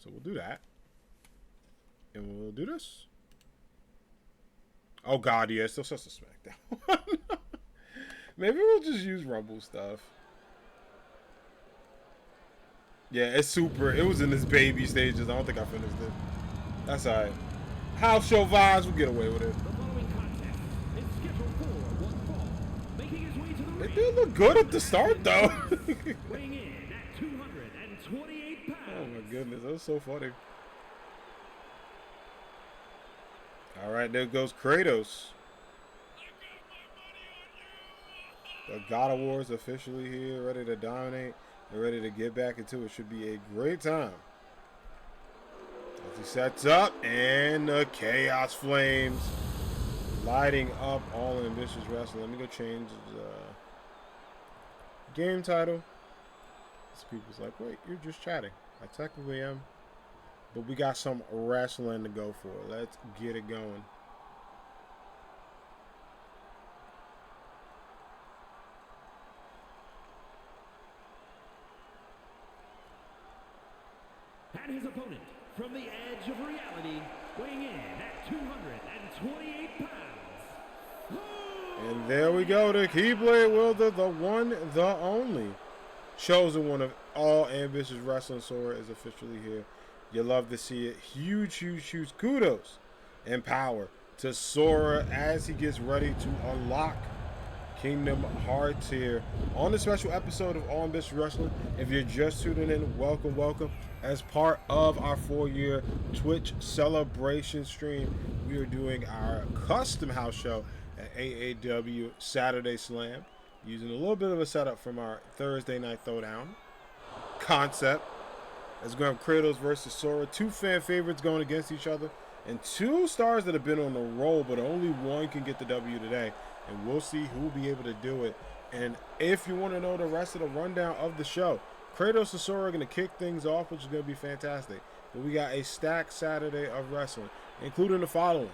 So we'll do that. And we'll do this. Oh, God, yeah. It's still such a SmackDown. Maybe we'll just use Rumble stuff. Yeah, it's super. It was in its baby stages. I don't think I finished it. That's all right. House show vibes. We'll get away with it. It did look good at the start, though. Weighing in at 228 pounds. Oh, my goodness. That was so funny. All right, there goes Kratos. The God of War is officially here, ready to dominate. They're ready to get back into it. Should be a great time. As he sets up, and the Chaos Flames lighting up All Ambitious Wrestling. Let me go change the game title. This people's like, wait, you're just chatting. I technically am. But we got some wrestling to go for. Let's get it going. And his opponent, from the edge of reality, weighing in at 228 pounds. And there we go. The Keyblade wielder, the one, the only. Chosen one of All Ambitious Wrestling. Sora is officially here. You love to see it. Huge, huge, huge kudos and power to Sora as he gets ready to unlock Kingdom Hearts here on the special episode of All Ambitious Wrestling. If you're just tuning in, welcome, welcome. As part of our 4-year Twitch celebration stream, we are doing our custom house show at AAW Saturday Slam, using a little bit of a setup from our Thursday Night Throwdown concept. As we're going to have Kratos versus Sora, 2 fan favorites going against each other, and 2 stars that have been on the roll, but only one can get the W today. And we'll see who will be able to do it. And if you want to know the rest of the rundown of the show, Kratos and Sora are going to kick things off, which is going to be fantastic. But we got a stacked Saturday of wrestling, including the following.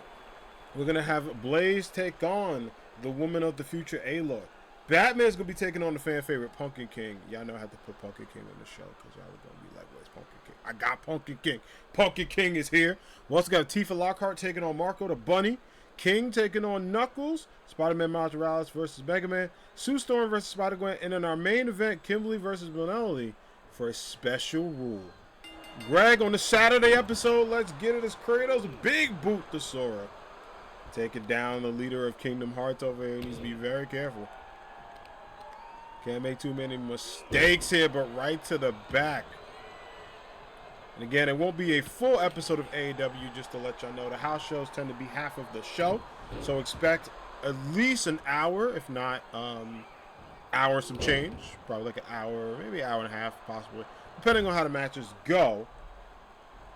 We're going to have Blaze take on the Woman of the Future, Aloy. Batman's going to be taking on the fan favorite, Pumpkin King. Y'all know I had to put Pumpkin King on the show because y'all were going to be like, where's Pumpkin King? I got Pumpkin King. Pumpkin King is here. We also got Tifa Lockhart taking on Marco the Bunny. King taking on Knuckles. Spider-Man Miles Morales versus Mega Man. Sue Storm versus Spider-Gwen. And in our main event, Kimberly versus Benelli for a special rule. Greg, on the Saturday episode, let's get it as Kratos. Big boot to Sora. Taking down the leader of Kingdom Hearts over here. He needs to be very careful. Can't make too many mistakes here, but right to the back. And again, it won't be a full episode of AAW, just to let y'all know. The house shows tend to be half of the show. So expect at least an hour, if not hour and some change. Probably like an hour, maybe an hour and a half, possibly. Depending on how the matches go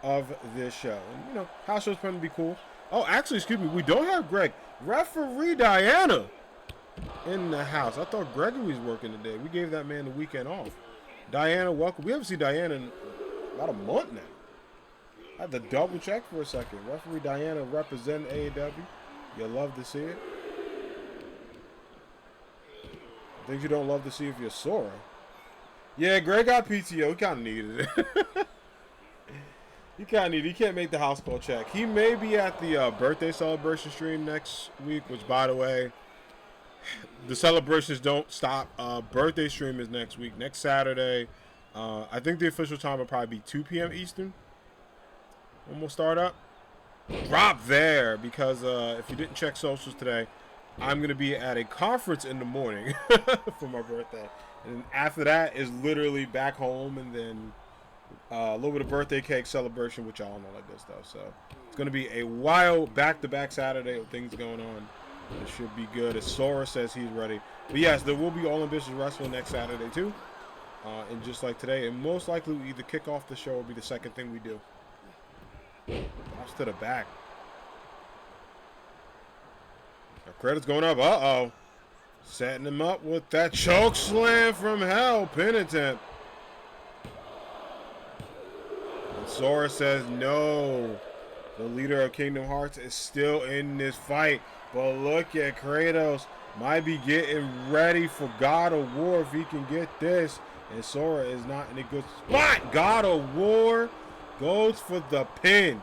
of this show. And, you know, house shows tend to be cool. Oh, actually, excuse me, we don't have Greg. Referee Diana in the house. I thought Gregory was working today. We gave that man the weekend off. Diana, welcome. We haven't seen Diana in about a month now. I had to double check for a second. Referee Diana representing AAW. You love to see it. Things you don't love to see if you're Sora. Yeah, Greg got PTO. He kind of needed it. He kind of needed it. He can't make the house call check. He may be at the birthday celebration stream next week, which, by the way, the celebrations don't stop. Birthday stream is next week, next Saturday. I think the official time will probably be 2 p.m. Eastern when we'll start up. Drop there, because if you didn't check socials today, I'm going to be at a conference in the morning for my birthday. And after that is literally back home, and then a little bit of birthday cake celebration, which y'all know like this stuff. So it's going to be a wild back-to-back Saturday with things going on. It should be good. As Sora says he's ready. But yes, there will be All Ambitious Wrestling next Saturday too. And just like today, and most likely we either kick off the show or be the second thing we do. Watch to the back. Our credit's going up. Uh-oh. Setting him up with that choke slam from hell. Pin attempt. And Sora says no. The leader of Kingdom Hearts is still in this fight. But look at Kratos. Might be getting ready for God of War if he can get this. And Sora is not in a good spot. God of War Goes for the pin.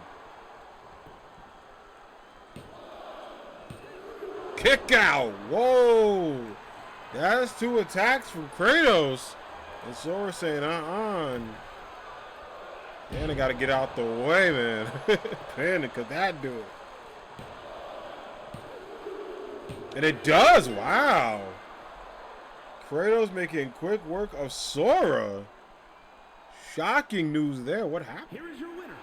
Kick out. Whoa. That's 2 attacks from Kratos. And Sora saying, Man, I got to get out the way, man. Pin, could that do it? And it does. Wow. Kratos making quick work of Sora. Shocking news there. What happened? Here is your winner.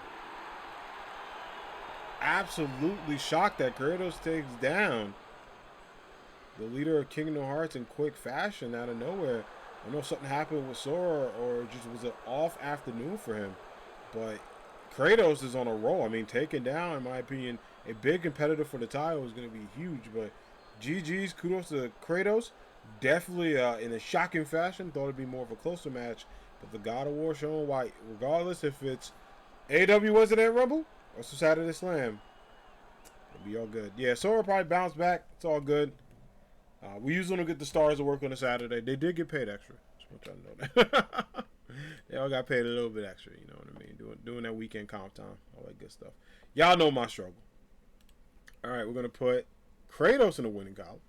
Absolutely shocked that Kratos takes down the leader of Kingdom Hearts in quick fashion out of nowhere. I know something happened with Sora, or it just was an off afternoon for him. But Kratos is on a roll. I mean, taking down, in my opinion, a big competitor for the title is going to be huge. But GG's, kudos to Kratos. Definitely in a shocking fashion. Thought it'd be more of a closer match. But the God of War showing why, regardless if it's AAW wasn't at Rumble or Saturday Slam, it'll be all good. Yeah, Sora probably bounced back. It's all good. We usually don't get the stars to work on a Saturday. They did get paid extra. Just want y'all to know that. They all got paid a little bit extra. You know what I mean? Doing that weekend comp time. All that good stuff. Y'all know my struggle. All right, we're going to put Kratos in the winning column.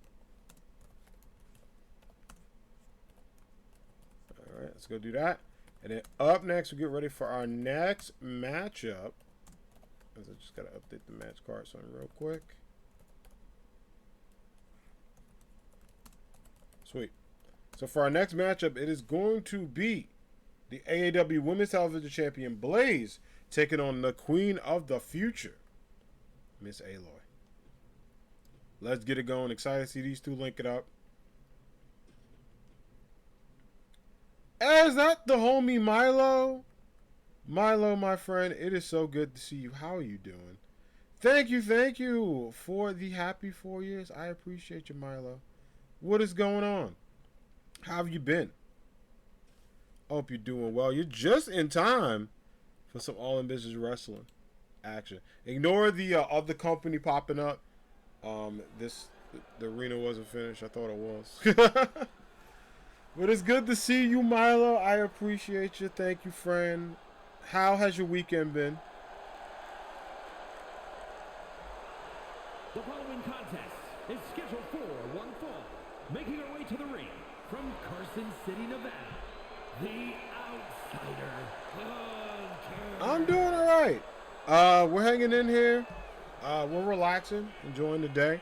All right, let's go do that. And then up next, we get ready for our next matchup. I just got to update the match card so real quick. Sweet. So for our next matchup, it is going to be the AAW Women's Television Champion Blaze taking on the Queen of the Future, Miss Aloy. Let's get it going. Excited to see these two link it up. Is that the homie Milo? Milo, my friend, it is so good to see you. How are you doing? Thank you for the happy 4 years. I appreciate you, Milo. What is going on? How have you been? Hope you're doing well. You're just in time for some All in Business Wrestling action. Ignore the other company popping up. The arena wasn't finished. I thought it was. But it's good to see you, Milo. I appreciate you. Thank you, friend. How has your weekend been? The following contest is scheduled for one fall. Making our way to the ring from Carson City, Nevada, the Outsider Hunter. I'm doing all right. We're hanging in here. We're relaxing, enjoying the day,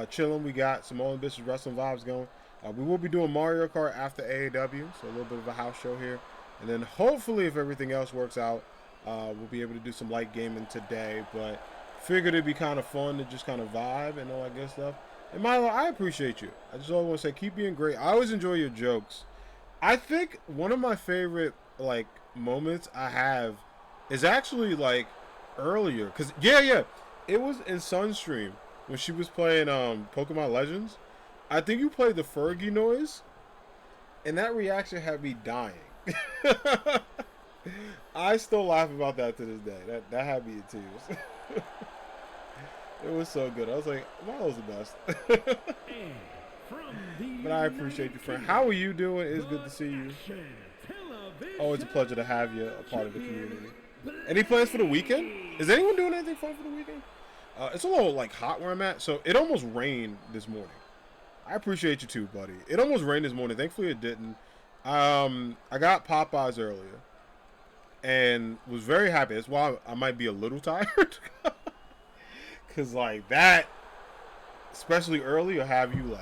chilling. We got some All in Business Wrestling vibes going. We will be doing Mario Kart after AAW, so a little bit of a house show here. And then hopefully, if everything else works out, we'll be able to do some light gaming today. But figured it'd be kind of fun to just kind of vibe and all that good stuff. And Milo, I appreciate you. I just always want to say, keep being great. I always enjoy your jokes. I think one of my favorite moments I have is actually earlier, cause yeah, it was in Sunstream when she was playing Pokemon Legends. I think you played the Fergie noise, and that reaction had me dying. I still laugh about that to this day. That had me in tears. It was so good. I was like, Milo's the best. But I appreciate you, friend. How are you doing? It's good to see you. Always a pleasure to have you a part of the community. Any plans for the weekend? Is anyone doing anything fun for the weekend? It's a little hot where I'm at, so it almost rained this morning. I appreciate you too, buddy. It almost rained this morning. Thankfully it didn't. I got Popeyes earlier and was very happy. That's why I might be a little tired. Cause that, especially early, will have you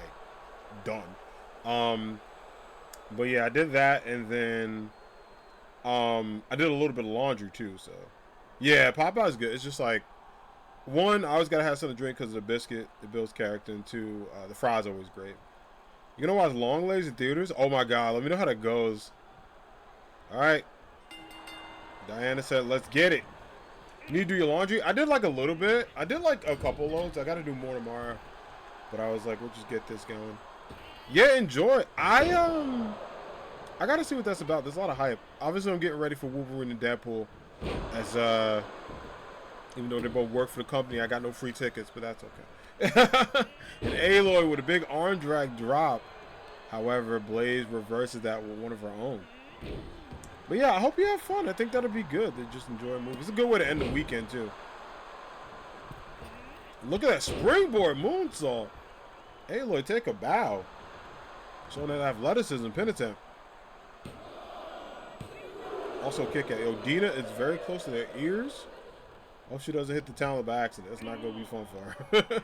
done. But yeah, I did that, and then I did a little bit of laundry too. So yeah, Popeye's good. It's just one, I always gotta have something to drink because of the biscuit, it builds character, and two, the fries are always great. You gonna watch Long Legs in theaters? Oh my god, let me know how that goes. All right, Diana said, "Let's get it." You need to do your laundry. I did a little bit. I did a couple loads. I got to do more tomorrow. But I was like, we'll just get this going. Yeah, enjoy it. I got to see what that's about. There's a lot of hype. Obviously, I'm getting ready for Wolverine and Deadpool. As even though they both work for the company, I got no free tickets, but that's okay. And Aloy with a big arm drag drop. However, Blaze reverses that with one of her own. But yeah, I hope you have fun. I think that'll be good to just enjoy a movie. It's a good way to end the weekend, too. Look at that springboard moonsault. Aloy, take a bow. Showing that athleticism, pin attempt. Also kick out. Yo, Dina is very close to their ears. Hope she doesn't hit the talent by accident. That's not going to be fun for her.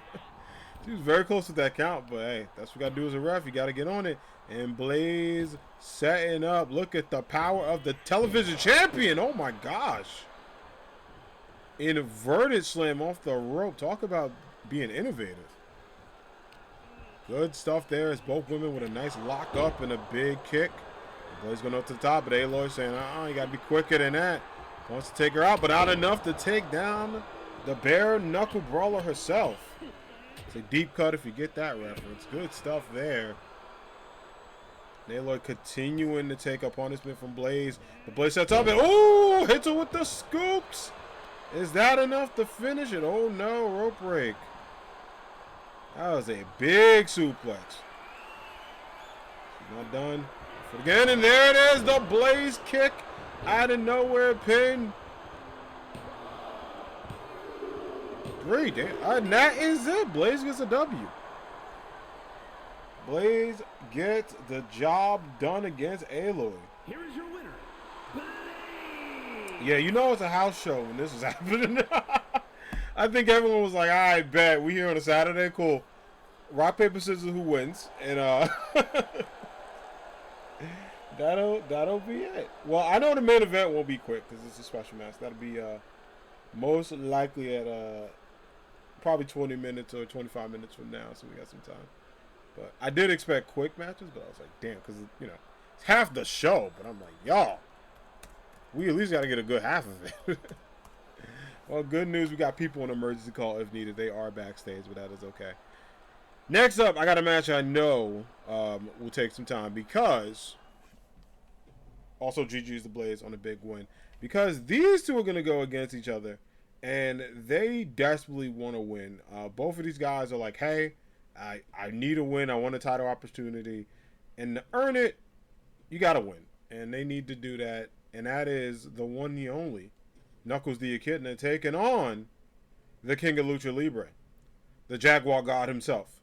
She was very close to that count, but hey, that's what you got to do as a ref. You got to get on it. And Blaze setting up. Look at the power of the television champion. Oh my gosh. Inverted slam off the rope. Talk about being innovative. Good stuff there. It's both women with a nice lock up and a big kick. Blaze going up to the top, but Aloy saying, you got to be quicker than that. Wants to take her out, but not enough to take down the bare knuckle brawler herself. It's a deep cut if you get that reference. Good stuff there. Aloy continuing to take a punishment from Blaze. The Blaze sets up and, oh, hits her with the scoops. Is that enough to finish it? Oh, no, rope break. That was a big suplex. She's not done. Again, and there it is, the Blaze kick out of nowhere pin. 3, damn. And that is it. Blaze gets a W. Blaze gets the job done against Aloy. Here is your winner, Blaze. Yeah, you know it's a house show when this is happening. I think everyone was like, all right, bet. We here on a Saturday. Cool. Rock, paper, scissors, who wins? And that'll be it. Well, I know the main event won't be quick because it's a special match. That'll be most likely at probably 20 minutes or 25 minutes from now, so we got some time. But I did expect quick matches, but I was like, damn, because it's half the show. But I'm like, y'all, we at least got to get a good half of it. Well, good news, we got people on emergency call if needed. They are backstage, but that is okay. Next up, I got a match I know will take some time because also GG's the Blaze on a big win because these two are going to go against each other and they desperately want to win. Both of these guys are like, hey, I need a win. I want a title opportunity. And to earn it, you got to win. And they need to do that. And that is the one, the only Knuckles the Echidna taking on the King of Lucha Libre, the Jaguar God himself.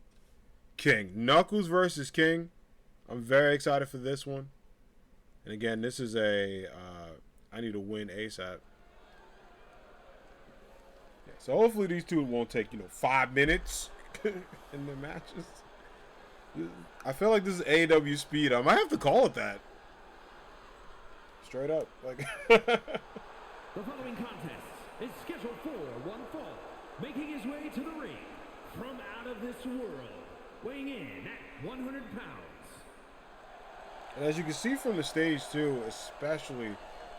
King. Knuckles versus King. I'm very excited for this one. And again, this is I need to win ASAP. Yeah, so hopefully these two won't take, 5 minutes in their matches. I feel like this is AAW speed. I might have to call it that. Straight up. Like The following contest is scheduled for one fall, making his way to the ring from out of this world, weighing in at 100 pounds. And as you can see from the stage too, especially,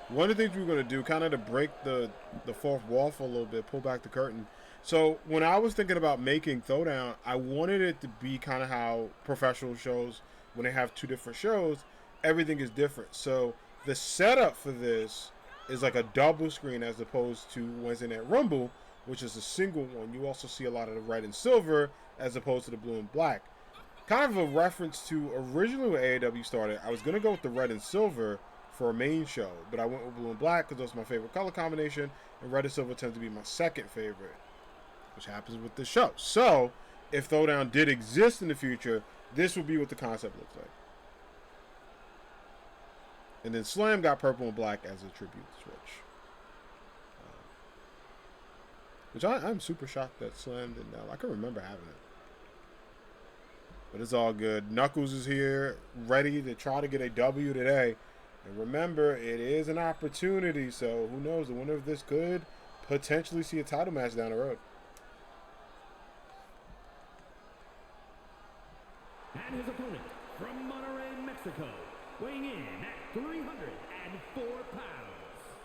one of the things we're going to do, kind of to break the fourth wall for a little bit, pull back the curtain. So when I was thinking about making Throwdown, I wanted it to be kind of how professional shows, when they have two different shows, everything is different. So the setup for this is like a double screen as opposed to Wednesday Night Rumble, which is a single one. You also see a lot of the red and silver as opposed to the blue and black. Kind of a reference to originally when AAW started, I was going to go with the red and silver for a main show, but I went with blue and black because that's my favorite color combination, and red and silver tends to be my second favorite, which happens with this show. So, if Throwdown did exist in the future, this would be what the concept looks like. And then Slam got purple and black as a tribute switch. Which I'm super shocked that Slam didn't know. I can remember having it. But it's all good. Knuckles is here, ready to try to get a W today. And remember, it is an opportunity, so who knows? The winner of this could potentially see a title match down the road. And his opponent from Monterrey, Mexico, weighing in at 304 pounds,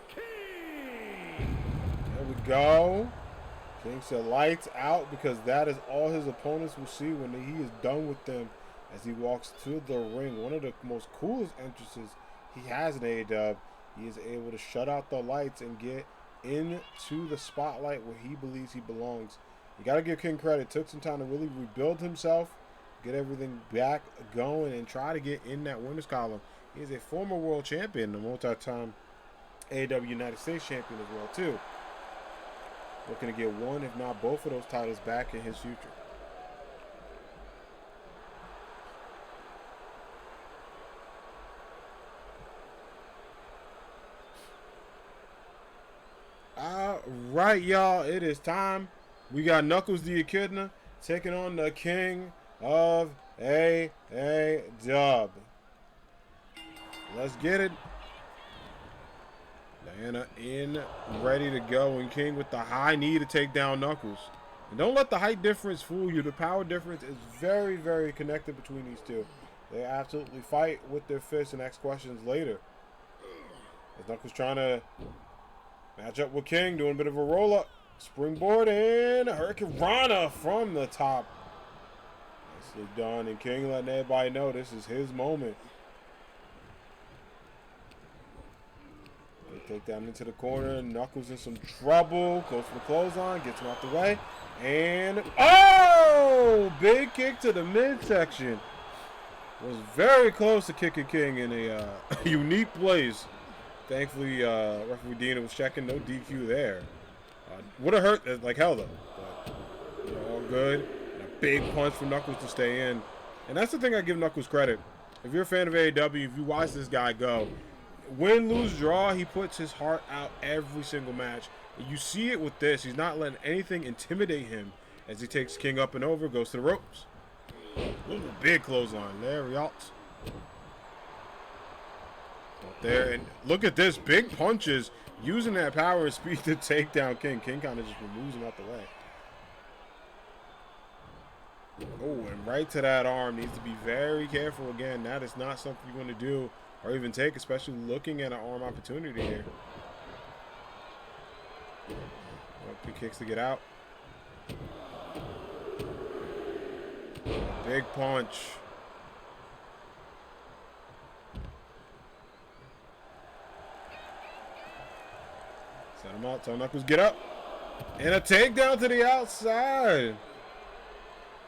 King! There we go. King said lights out because that is all his opponents will see when he is done with them as he walks to the ring. One of the most coolest entrances he has in AAW. He is able to shut out the lights and get into the spotlight where he believes he belongs. You got to give King credit. It took some time to really rebuild himself, get everything back going, and try to get in that winners column. He's a former world champion, a multi-time AAW United States champion as well, too. Looking to get one, if not both of those titles back in his future. All right, y'all. It is time. We got Knuckles the Echidna taking on the King of AAW. Let's get it. Diana in, ready to go, and King with the high knee to take down Knuckles. And don't let the height difference fool you. The power difference is very, very connected between these two. They absolutely fight with their fists and ask questions later. As Knuckles trying to match up with King, doing a bit of a roll-up. Springboard and Hurricane Rana from the top. Nicely done, and King letting everybody know this is his moment. They take down into the corner. Knuckles in some trouble. Goes for the clothesline. Gets him out the way. And, oh! Big kick to the midsection. Was very close to kicking King in a unique place. Thankfully, referee Dina was checking. No DQ there. Would have hurt like hell, though. But all good. And a big punch from Knuckles to stay in. And that's the thing I give Knuckles credit. If you're a fan of AAW, if you watch this guy go, win, lose, draw, he puts his heart out every single match. And you see it with this. He's not letting anything intimidate him as he takes King up and over, goes to the ropes. Ooh, big clothesline there, y'all. There, and look at this, big punches, using that power and speed to take down King. King kind of just removes him out the way. Oh, and right to that arm. Needs to be very careful again. That is not something you want to do or even take, especially looking at an arm opportunity here. Good kicks to get out. Big punch. Set him up. Tell Knuckles get up. And a takedown to the outside.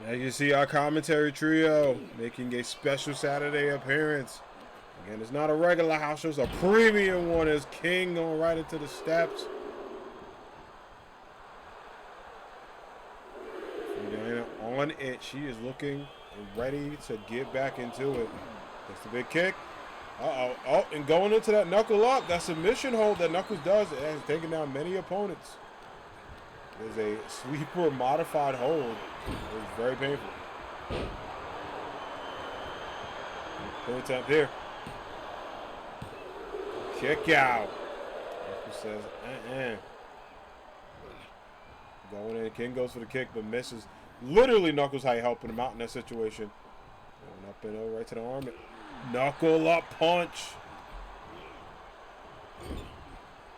Now you see our commentary trio making a special Saturday appearance. Again, it's not a regular house show, it's a premium one as King going right into the steps. Diana on it. She is looking and ready to get back into it. That's the big kick. Uh-oh. Oh, and going into that knuckle up. That submission hold that Knuckles does, it has taken down many opponents. There's a sleeper modified hold. It's very painful. Pin attempt here. Kick out. Knuckles says, Going in. King goes for the kick, but misses. Literally Knuckles high helping him out in that situation. Going up and over right to the arm. Knuckle up punch.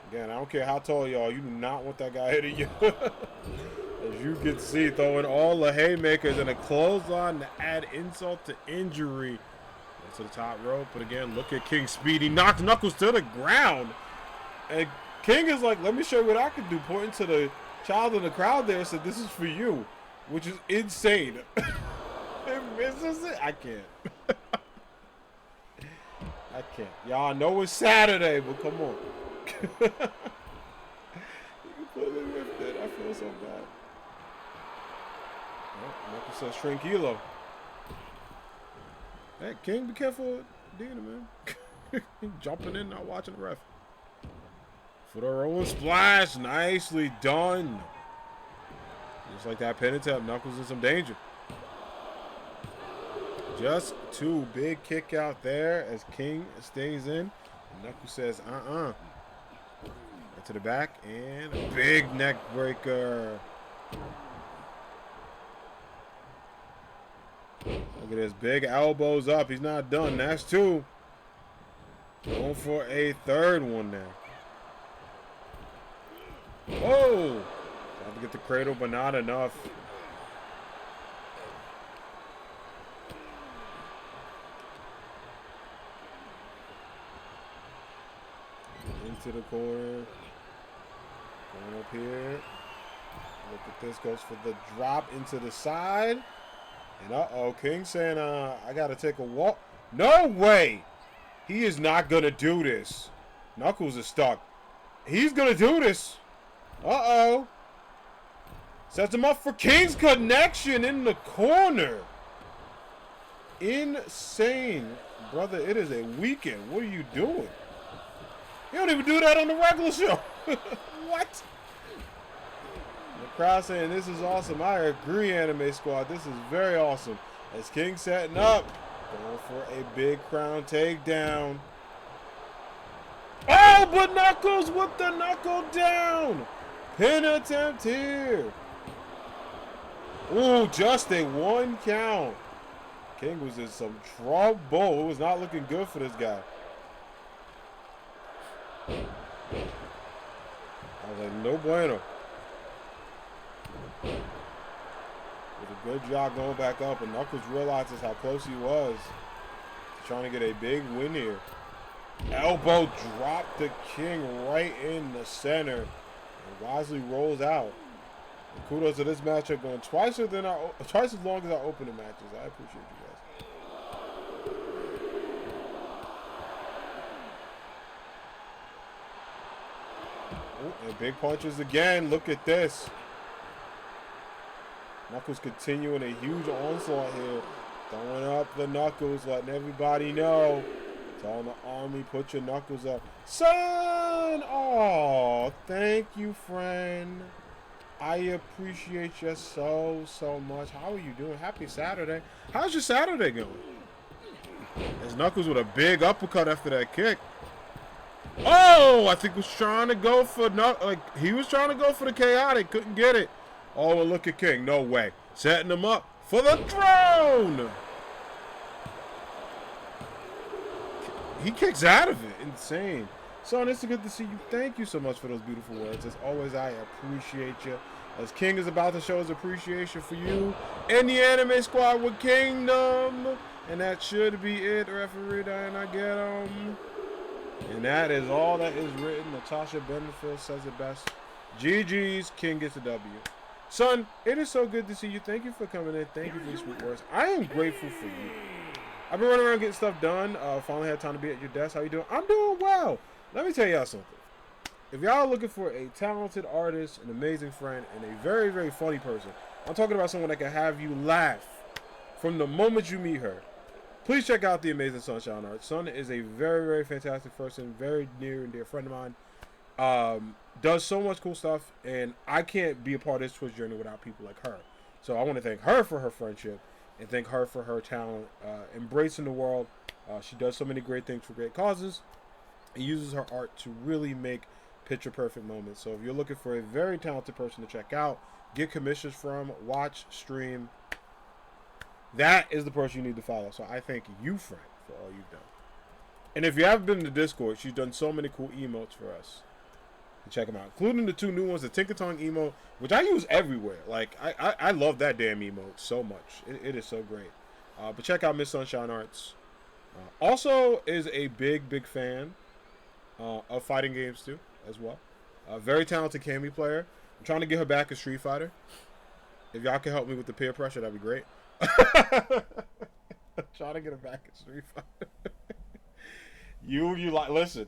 Again, I don't care how tall you are, you do not want that guy hitting you. As you can see, throwing all the haymakers and a clothesline to add insult to injury. To the top rope, but again, look at King speed. He knocked Knuckles to the ground. And King is like, let me show you what I can do, pointing to the child in the crowd there, said, this is for you, which is insane. It misses it. I can't. I can't. Y'all know it's Saturday, but come on. You completely whiffed it. I feel so bad. Oh, Knuckles says shrink Hilo. Hey, King, be careful with Dina, man. Jumping in, not watching the ref. For the rolling splash. Nicely done. Just like that pin attempt, Knuckles in some danger. Just two. Big kick out there as King stays in. And Knuckles says, Right to the back. And a big neck breaker. Look at this. Big elbows up. He's not done. That's two. Going for a third one now. Whoa! Trying to get the cradle, but not enough. Into the corner. Going up here. Look at this. Goes for the drop into the side. And King saying, I got to take a walk. No way! He is not going to do this. Knuckles is stuck. He's going to do this. Uh-oh. Sets him up for King's connection in the corner. Insane. Brother, it is a weekend. What are you doing? You don't even do that on the regular show. What? The crowd saying this is awesome. I agree, Anime Squad. This is very awesome. As King setting up. Going for a big crown takedown. Oh, but Knuckles with the knuckle down. Pin attempt here. Ooh, just a 1 count. King was in some trouble. It was not looking good for this guy. I was like, no bueno. With a good job going back up, and Knuckles realizes how close he was. He's trying to get a big win here. Elbow dropped the King right in the center. And wisely rolls out. And kudos to this matchup going twice as long as our opening matches. I appreciate you guys. Ooh, and big punches again. Look at this. Knuckles continuing a huge onslaught here. Throwing up the knuckles, letting everybody know. Telling the army, put your knuckles up. Son! Oh, thank you, friend. I appreciate you so, so much. How are you doing? Happy Saturday. How's your Saturday going? As Knuckles with a big uppercut after that kick. Oh, I think was trying to go for, he was trying to go for the chaotic. Couldn't get it. Oh, and look at King. No way. Setting him up for the throne. He kicks out of it. Insane. Son, it's good to see you. Thank you so much for those beautiful words. As always, I appreciate you. As King is about to show his appreciation for you and the Anime Squad with Kingdom. And that should be it, referee Diana, get him. And that is all that is written. Natasha Benefield says it best. GG's, King gets a W. Son, it is so good to see you. Thank you for coming in. Thank you for your sweet words. I am grateful for you. I've been running around getting stuff done. Finally had time to be at your desk. How you doing? I'm doing well. Let me tell y'all something. If y'all are looking for a talented artist, an amazing friend, and a very, very funny person, I'm talking about someone that can have you laugh from the moment you meet her. Please check out the amazing Sunshine Art. Sun is a very, very fantastic person, very near and dear friend of mine. Does so much cool stuff, and I can't be a part of this Twitch journey without people like her. So I want to thank her for her friendship and thank her for her talent, embracing the world. She does so many great things for great causes and uses her art to really make picture perfect moments. So if you're looking for a very talented person to check out, get commissions from, watch, stream, that is the person you need to follow. So I thank you, friend, for all you've done. And if you haven't been to Discord, she's done so many cool emotes for us. Check them out, including the 2 new ones, the Tinker Tongue emote, which I use everywhere. Like, I love that damn emote so much. It is so great. But check out Miss Sunshine Arts. Also is a big fan of fighting games, too, as well. Very talented Kami player. I'm trying to get her back as Street Fighter. If y'all can help me with the peer pressure, that'd be great. I'm trying to get her back as Street Fighter. you like, listen.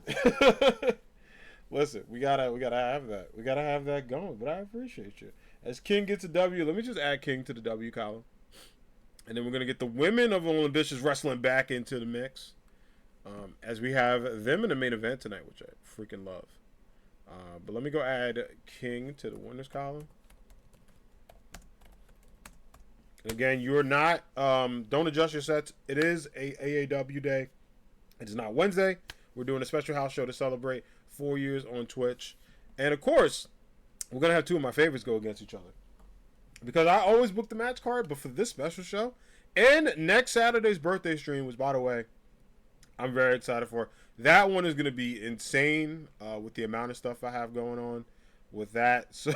Listen, we gotta have that. We gotta have that going. But I appreciate you. As King gets a W, let me just add King to the W column, and then we're gonna get the women of Ambitious Wrestling back into the mix, as we have them in the main event tonight, which I freaking love. But let me go add King to the winners column. And again, you're not. Don't adjust your sets. It is a AAW day. It is not Wednesday. We're doing a special house show to celebrate 4 years on Twitch. And of course, we're going to have 2 of my favorites go against each other. Because I always book the match card, but for this special show, and next Saturday's birthday stream, which, by the way, I'm very excited for. That one is going to be insane with the amount of stuff I have going on with that. So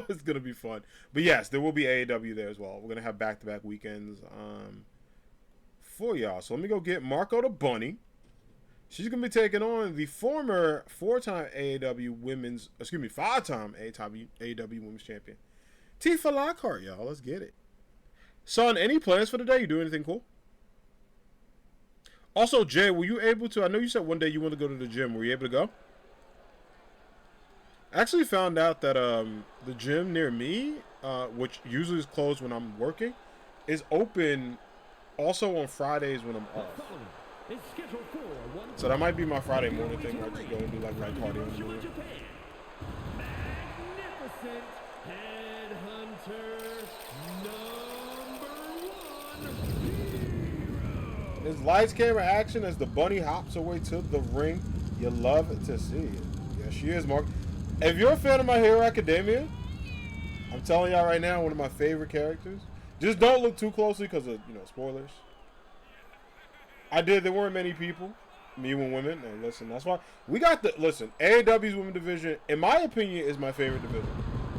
it's going to be fun. But yes, there will be AAW there as well. We're going to have back-to-back weekends for y'all. So let me go get Marco the Bunny. She's going to be taking on the former 5-time AAW Women's Champion, Tifa Lockhart, y'all. Let's get it. Son, any plans for the day? You do anything cool? Also, Jay, were you able to? I know you said one day you want to go to the gym. Were you able to go? I actually found out that the gym near me, which usually is closed when I'm working, is open also on Fridays when I'm off. So that might be my Friday morning thing where I just go and do like light cardio in the morning. Magnificent Headhunter #1 His lights, camera, action as the bunny hops away to the ring. You love to see it. Yes, she is, Mark. If you're a fan of My Hero Academia, I'm telling y'all right now, one of my favorite characters. Just don't look too closely because of, spoilers. There weren't many people, me and women, and listen, that's why we got listen, AAW's women division, in my opinion, is my favorite division.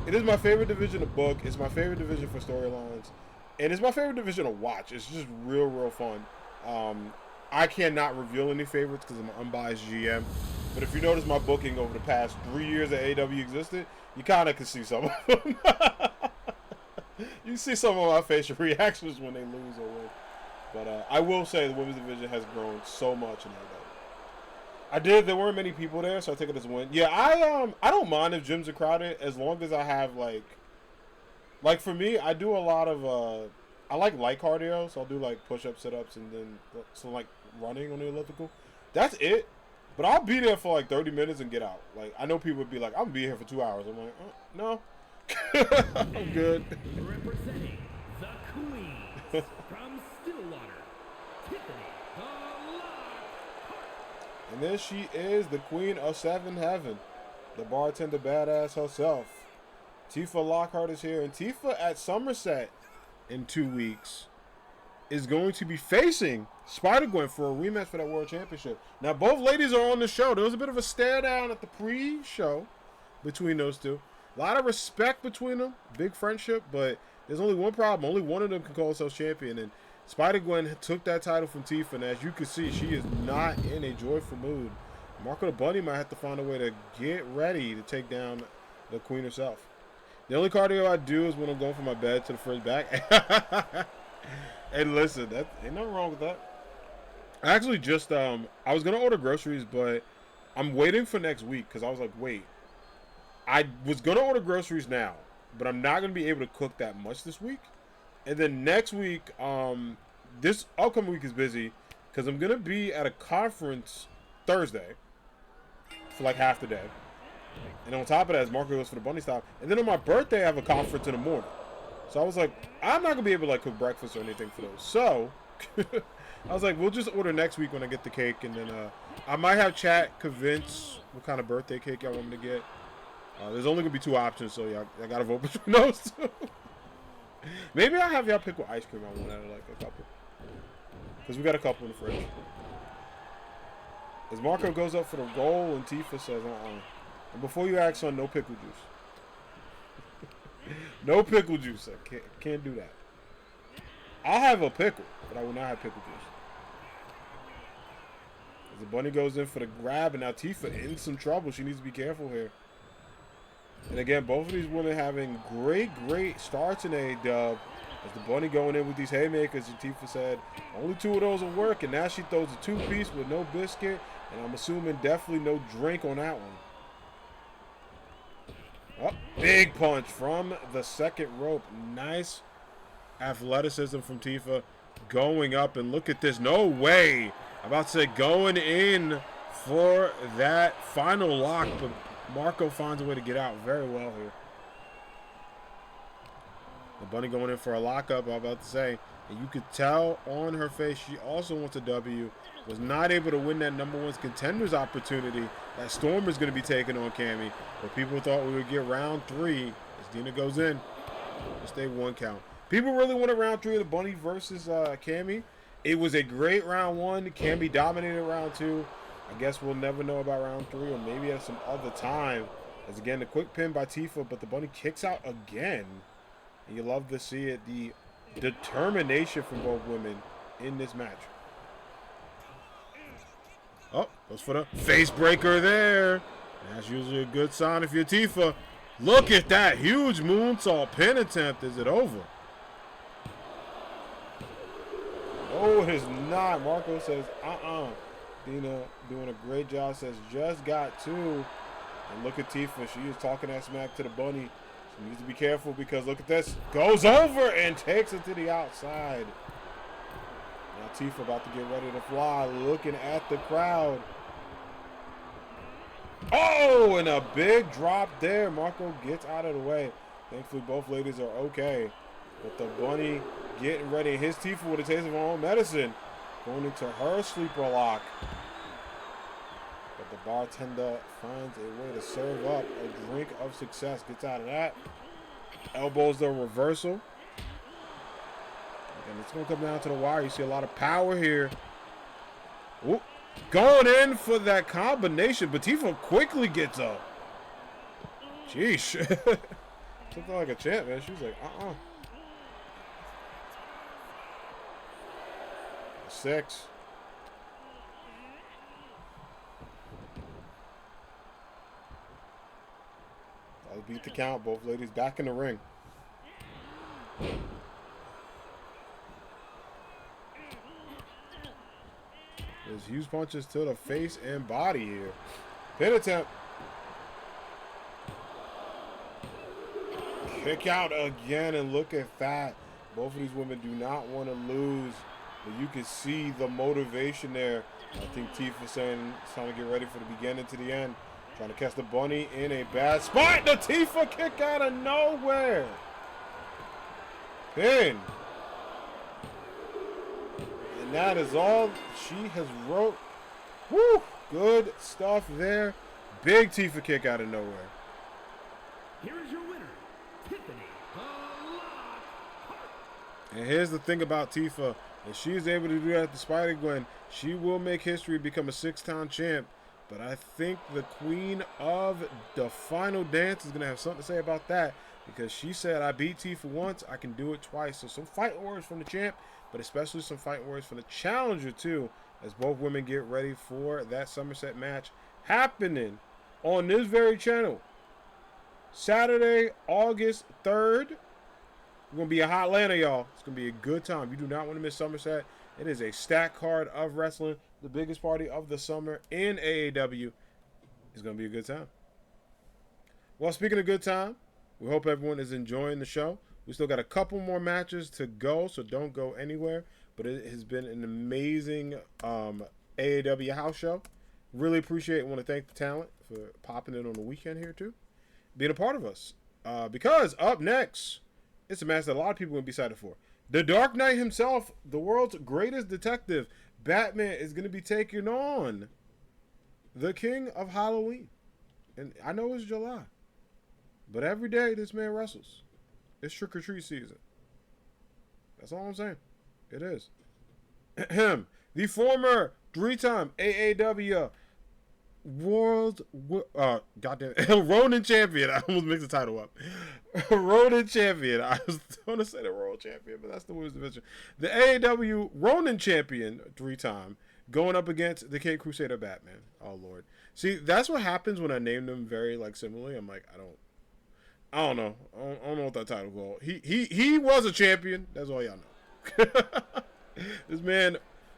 It is my favorite division to book, it's my favorite division for storylines, and it's my favorite division to watch. It's just real fun. I cannot reveal any favorites because I'm an unbiased GM. But if you notice my booking over the past 3 years that AEW existed, you kind of can see some of them. You see some of my facial reactions when they lose or win. But I will say the women's division has grown so much in AEW. There weren't many people there, so I take it as a win. Yeah, I don't mind if gyms are crowded as long as I have like for me, I do a lot of I like light cardio, so I'll do like push-ups, sit-ups, and then some like running on the elliptical. That's it. But I'll be there for like 30 minutes and get out. Like, I know people would be like, I'm gonna be here for 2 hours. I'm like, no. I'm good. Representing the Queens from Stillwater, Tiffany the Lockhart. And there she is, the Queen of Seven Heaven, the bartender badass herself. Tifa Lockhart is here, and Tifa at Somerset in 2 weeks is going to be facing Spider-Gwen for a rematch for that World Championship. Now, both ladies are on the show. There was a bit of a stare down at the pre-show between those two. A lot of respect between them. Big friendship, but there's only one problem. Only one of them can call herself champion, and Spider-Gwen took that title from Tifa, and as you can see, she is not in a joyful mood. Marco the Bunny might have to find a way to get ready to take down the Queen herself. The only cardio I do is when I'm going from my bed to the first back. And listen, that ain't nothing wrong with that. I actually just I was gonna order groceries, but I'm waiting for next week because I was like, wait, I was gonna order groceries now, but I'm not gonna be able to cook that much this week. And then next week, this upcoming week is busy because I'm gonna be at a conference Thursday for like half the day. And on top of that, Marco goes for the bunny stop. And then on my birthday, I have a conference in the morning. So I was like, I'm not going to be able to like cook breakfast or anything for those. So I was like, we'll just order next week when I get the cake. And then I might have chat convince what kind of birthday cake y'all want me to get. There's only going to be 2 options, so y'all got to vote between those two. Maybe I'll have y'all pick what ice cream I want out of like a couple. Because we got a couple in the fridge. As Marco goes up for the roll and Tifa says, And before you ask, son, no pickle juice. No pickle juice. I can't do that. I'll have a pickle, but I will not have pickle juice. As the bunny goes in for the grab, and now Tifa in some trouble. She needs to be careful here. And again, both of these women having great starts in AEW. As the bunny going in with these haymakers, and Tifa said, only 2 of those will work, and now she throws a 2-piece with no biscuit, and I'm assuming definitely no drink on that one. Oh, big punch from the second rope. Nice athleticism from Tifa going up, and look at this. No way. I'm about to say going in for that final lock, but Marco finds a way to get out very well here. The bunny going in for a lockup, I'm about to say. And you could tell on her face she also wants a W. Was not able to win that #1 contenders opportunity that Storm is going to be taking on Cammy. But people thought we would get round 3 as Dina goes in. Just a 1 count. People really wanted round 3 of the Bunny versus Cammy. It was a great round 1. Cammy dominated round 2. I guess we'll never know about round 3 or maybe at some other time. As again, the quick pin by Tifa, but the Bunny kicks out again. And you love to see it. The determination from both women in this match. Oh, goes for the face breaker there. That's usually a good sign if you're Tifa. Look at that huge moonsault pin attempt. Is it over? No, it is not. Marco says, Dina doing a great job. Says, just got two. And look at Tifa. She is talking that smack to the bunny. She needs to be careful because look at this. Goes over and takes it to the outside. Now Tifa about to get ready to fly. Looking at the crowd. Oh, and a big drop there. Marco gets out of the way. Thankfully, both ladies are okay. But the bunny getting ready. His Tifa with a taste of her own medicine. Going into her sleeper lock. But the bartender finds a way to serve up a drink of success. Gets out of that. Elbows the reversal. And it's going to come down to the wire. You see a lot of power here. Ooh. Going in for that combination. But Tifa quickly gets up. Sheesh. Something like a champ, man. She was like, 6. I'll beat the count. Both ladies back in the ring. There's huge punches to the face and body here. Pin attempt. Kick out again, and look at that. Both of these women do not want to lose. But you can see the motivation there. I think Tifa saying it's time to get ready for the beginning to the end. Trying to catch the bunny in a bad spot. The Tifa kick out of nowhere. Pin. And that is all she has wrote. Woo! Good stuff there. Big Tifa kick out of nowhere. Here is your winner, Tiffany. And here's the thing about Tifa. If she's able to do that to Spider-Gwen, she will make history, become a 6-time champ. But I think the queen of the final dance is going to have something to say about that. Because she said, I beat Tifa once, I can do it twice. So some fighting words from the champ, but especially some fighting words from the challenger too. As both women get ready for that Somerset match happening on this very channel. Saturday, August 3rd. It's going to be a hot Atlanta, y'all. It's going to be a good time. You do not want to miss Somerset. It is a stacked card of wrestling. The biggest party of the summer in AAW. It's going to be a good time. Well, speaking of good time, we hope everyone is enjoying the show. We still got a couple more matches to go, so don't go anywhere. But it has been an amazing AAW house show. Really appreciate it. Want to thank the talent for popping in on the weekend here, too. Being a part of us. Because up next, it's a match that a lot of people will be excited for. The Dark Knight himself, the world's greatest detective, Batman, is going to be taking on the King of Halloween. And I know it's July, but every day this man wrestles. It's trick or treat season. That's all I'm saying. It is. The former 3-time AAW World goddamn Ronin champion. I almost mixed the title up. Ronin champion. I was going to say the World champion, but that's the women's division. The AAW Ronin champion 3-time going up against the Caped Crusader Batman. Oh Lord. See, that's what happens when I name them very like similarly. I'm like, I don't know. I don't know what that title called. He was a champion. That's all y'all know. This man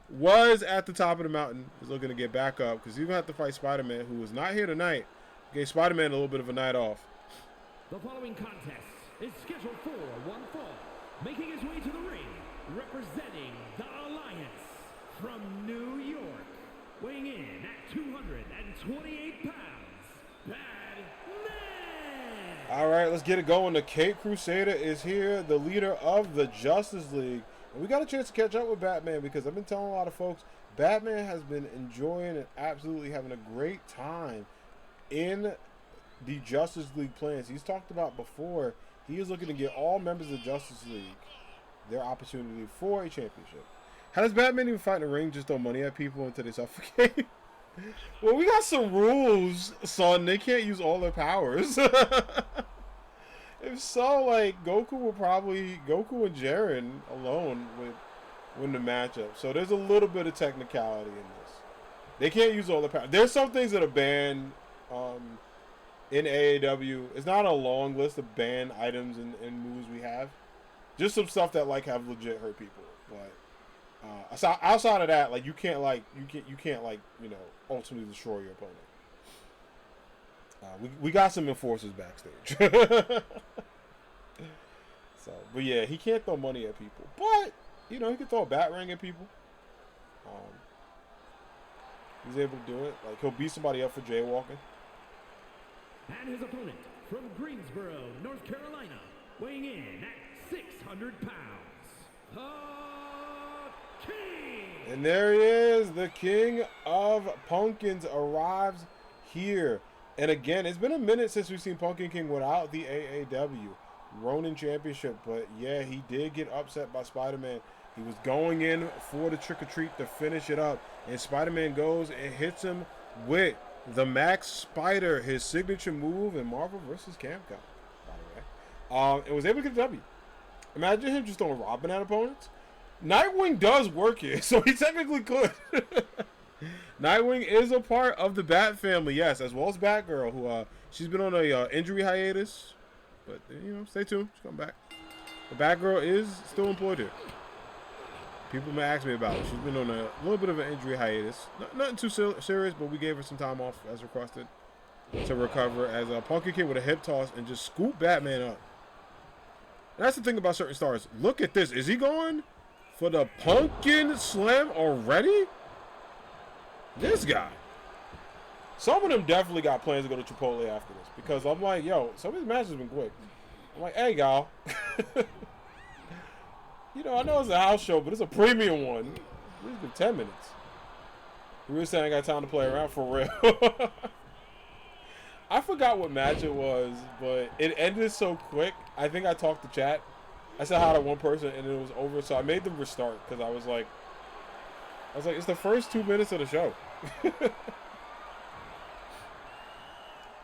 was at the top of the mountain, is looking to get back up because he's going to have to fight Spider-Man, who is not here tonight. Gave Spider-Man a little bit of a night off. The following contest is scheduled for one fall. Making his way to the ring, representing the Alliance from New York, weighing in at 228 pounds, Batman! All right, let's get it going. The Caped Crusader is here, the leader of the Justice League. And we got a chance to catch up with Batman because I've been telling a lot of folks, Batman has been enjoying and absolutely having a great time in the Justice League plans. He's talked about before, he is looking to get all members of the Justice League their opportunity for a championship. How does Batman even fight in the ring, just throw money at people until they suffocate? Well, we got some rules, son. They can't use all their powers. If so, like, Goku and Jiren alone would win the matchup. So there's a little bit of technicality in this. They can't use all the power. There's some things that are banned in AAW. It's not a long list of banned items and moves we have. Just some stuff that, like, have legit hurt people. But Outside of that, like you can't ultimately destroy your opponent. We got some enforcers backstage. So, but yeah, he can't throw money at people, but he can throw a batarang at people. He's able to do it. Like he'll beat somebody up for jaywalking. And his opponent from Greensboro, North Carolina, weighing in at 600 pounds, the King. And there he is, the King of Pumpkins arrives here. And again, it's been a minute since we've seen Pumpkin King without the AAW Ronin Championship. But yeah, he did get upset by Spider-Man. He was going in for the trick-or-treat to finish it up. And Spider-Man goes and hits him with the Max Spider, his signature move in Marvel vs. Capcom, by the way. And was able to get a W. Imagine him just throwing Robin at opponents. Nightwing does work here, so he technically could. Nightwing is a part of the Bat family, yes, as well as Batgirl, who she's been on a injury hiatus, but stay tuned, she's coming back. The Batgirl is still employed here. People may ask me about it. She's been on a little bit of an injury hiatus, nothing too serious, but we gave her some time off as requested to recover. As a Pumpkin King with a hip toss and just scoop Batman up. And that's the thing about certain stars. Look at this. Is he going for the Pumpkin Slam already? This guy. Some of them definitely got plans to go to Chipotle after this. Because I'm like, yo, some of these matches have been quick. I'm like, hey, y'all. I know it's a house show, but it's a premium one. We just give 10 minutes. We were saying I got time to play around for real. I forgot what match it was, but it ended so quick. I think I talked to chat. I said hi to one person, and it was over. So I made them restart because I was like, it's the first 2 minutes of the show.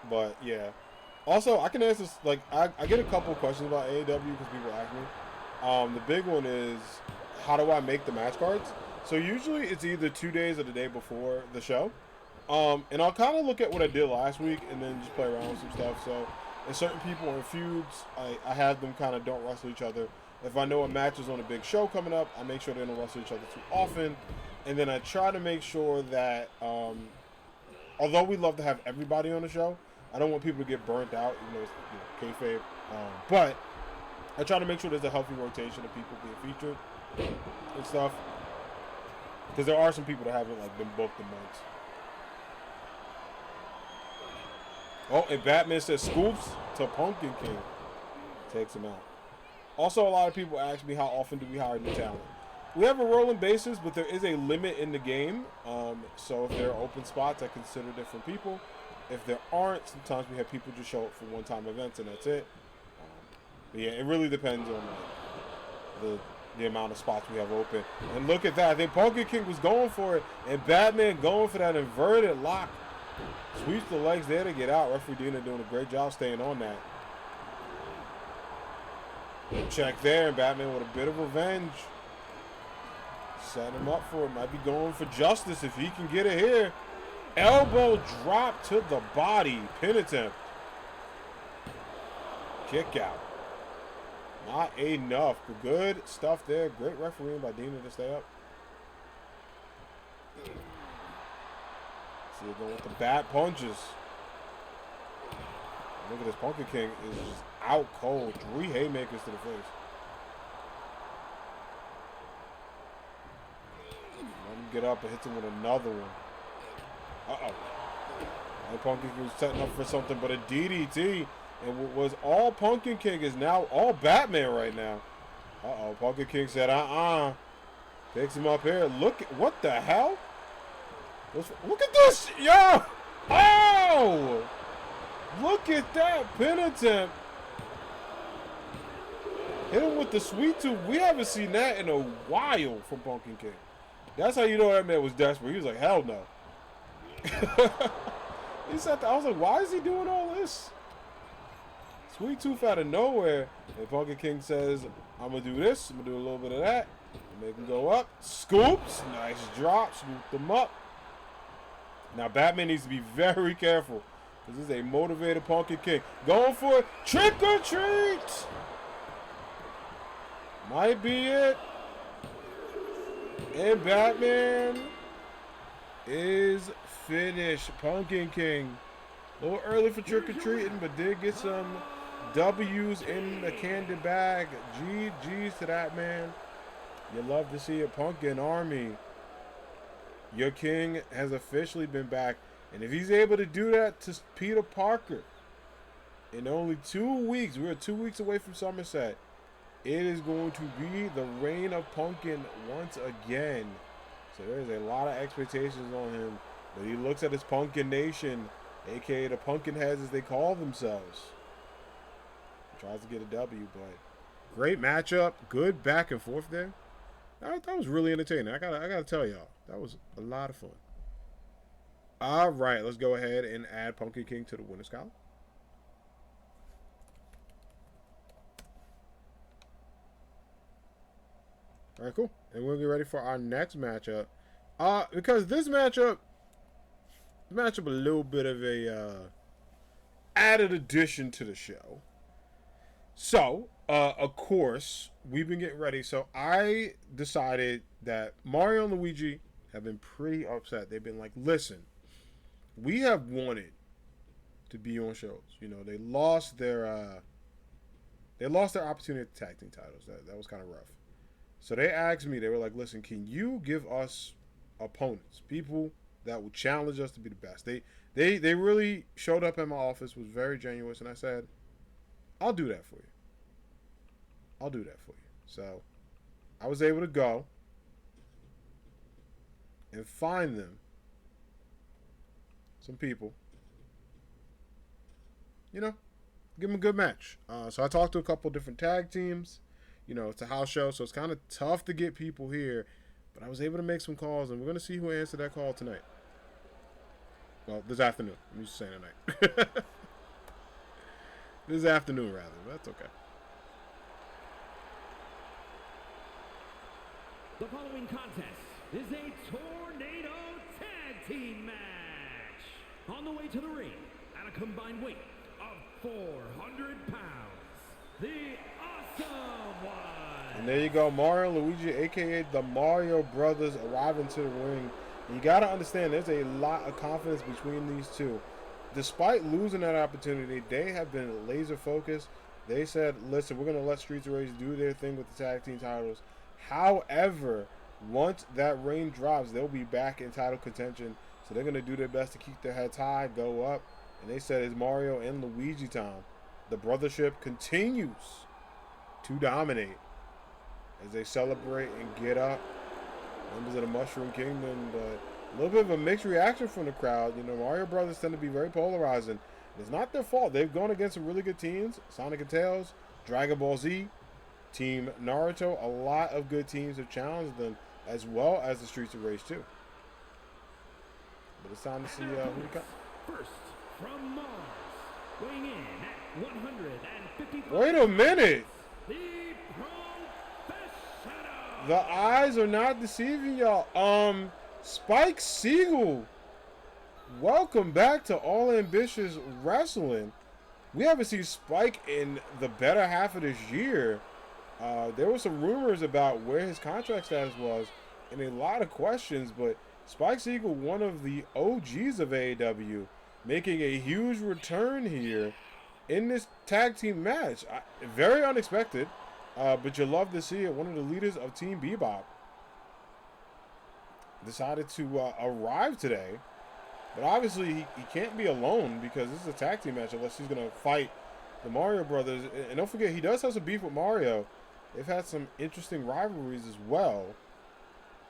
But yeah. Also, I can answer I get a couple questions about AAW because people ask me. The big one is, how do I make the match cards? So usually it's either 2 days or the day before the show. And I'll kind of look at what I did last week and then just play around with some stuff. So if certain people are in feuds, I have them kind of don't wrestle each other. If I know a match is on a big show coming up, I make sure they don't wrestle each other too often. And then I try to make sure that, although we love to have everybody on the show, I don't want people to get burnt out, even though it's kayfabe. But I try to make sure there's a healthy rotation of people being featured and stuff. Because there are some people that haven't been booked in months. Oh, and Batman says scoops to Pumpkin King. Takes him out. Also, a lot of people ask me how often do we hire new talent. We have a rolling basis, but there is a limit in the game. So if there are open spots, I consider different people. If there aren't, sometimes we have people just show up for one-time events and that's it. But yeah, it really depends on the amount of spots we have open. And look at that. I think Pumpkin King was going for it, and Batman going for that inverted lock. Sweeps the legs there to get out. Referee Dina doing a great job staying on that. Check there, and Batman with a bit of revenge. Setting him up for it. Might be going for justice if he can get it here. Elbow drop to the body. Pin attempt. Kick out. Not enough, but good stuff there. Great refereeing by Dina to stay up. See it going with the bat punches. Look at this. Pumpkin King is just out cold. 3 haymakers to the face. Let him get up and hits him with another one. Uh-oh. And Pumpkin King was setting up for something but a DDT. And what was all Pumpkin King is now all Batman right now. Uh-oh. Pumpkin King said, Picks him up here. Look, what the hell? Look at this! Yo! Oh! Look at that pin attempt. Hit him with the sweet tooth. We haven't seen that in a while from Pumpkin King. That's how you know that man was desperate. He was like, hell no. He said that. I was like, why is he doing all this? Sweet tooth out of nowhere. And Pumpkin King says, I'm going to do this. I'm going to do a little bit of that. Make him go up. Scoops. Nice drop. Scoop them up. Now, Batman needs to be very careful. This is a motivated Pumpkin King. Going for trick or treat. Might be it. And Batman is finished. Pumpkin King. A little early for trick-or-treating, but did get some W's in the candy bag. GG's to that, man. You love to see it. Pumpkin Army. Your king has officially been back. And if he's able to do that to Peter Parker in only 2 weeks, we're 2 weeks away from Somerset, it is going to be the reign of Pumpkin once again. So there's a lot of expectations on him. But he looks at his Pumpkin Nation, a.k.a. the Pumpkin Heads as they call themselves. He tries to get a W, but great matchup. Good back and forth there. That was really entertaining. I gotta tell y'all, that was a lot of fun. All right, let's go ahead and add Pumpkin King to the winner's column. All right, cool. And we'll get ready for our next matchup. Because this matchup a little bit of a added addition to the show. So, of course, we've been getting ready. So I decided that Mario and Luigi have been pretty upset. They've been like, listen, we have wanted to be on shows. You know, they lost their opportunity at the tag team titles. That was kind of rough. So they asked me, they were like, listen, can you give us opponents, people that will challenge us to be the best? They really showed up at my office, was very genuine, and I said, I'll do that for you. I'll do that for you. So I was able to go and find them some people, you know, give them a good match. So I talked to a couple different tag teams. You know, it's a house show, so it's kind of tough to get people here. But I was able to make some calls, and we're going to see who answered that call tonight. Well, this afternoon. I'm just saying tonight. This afternoon, rather. But that's okay. The following contest is a tornado tag team match. On the way to the ring, at a combined weight of 400 pounds, the Awesome One. And there you go, Mario and Luigi, a.k.a. the Mario Brothers, arriving to the ring. And you got to understand, there's a lot of confidence between these two. Despite losing that opportunity, they have been laser focused. They said, listen, we're going to let Streets of Rage do their thing with the tag team titles. However, once that reign drops, they'll be back in title contention. So they're going to do their best to keep their heads high, go up. And they said it's Mario and Luigi time. The brothership continues to dominate as they celebrate and get up. Members of the Mushroom Kingdom, but a little bit of a mixed reaction from the crowd. You know, Mario Brothers tend to be very polarizing. It's not their fault. They've gone against some really good teams. Sonic and Tails, Dragon Ball Z, Team Naruto. A lot of good teams have challenged them, as well as the Streets of Rage too. But it's time to see who we got. First, from Mars, weighing in at 155. Wait a minute. The Professional. The eyes are not deceiving y'all. Spike Siegel, welcome back to All Ambitious Wrestling. We haven't seen Spike in the better half of this year. There were some rumors about where his contract status was and a lot of questions, but Spike Siegel, one of the OGs of AAW, making a huge return here in this tag team match. Very unexpected, but you love to see it. One of the leaders of Team Bebop decided to arrive today. But obviously, he can't be alone because this is a tag team match unless he's going to fight the Mario Brothers. And don't forget, he does have some beef with Mario. They've had some interesting rivalries as well.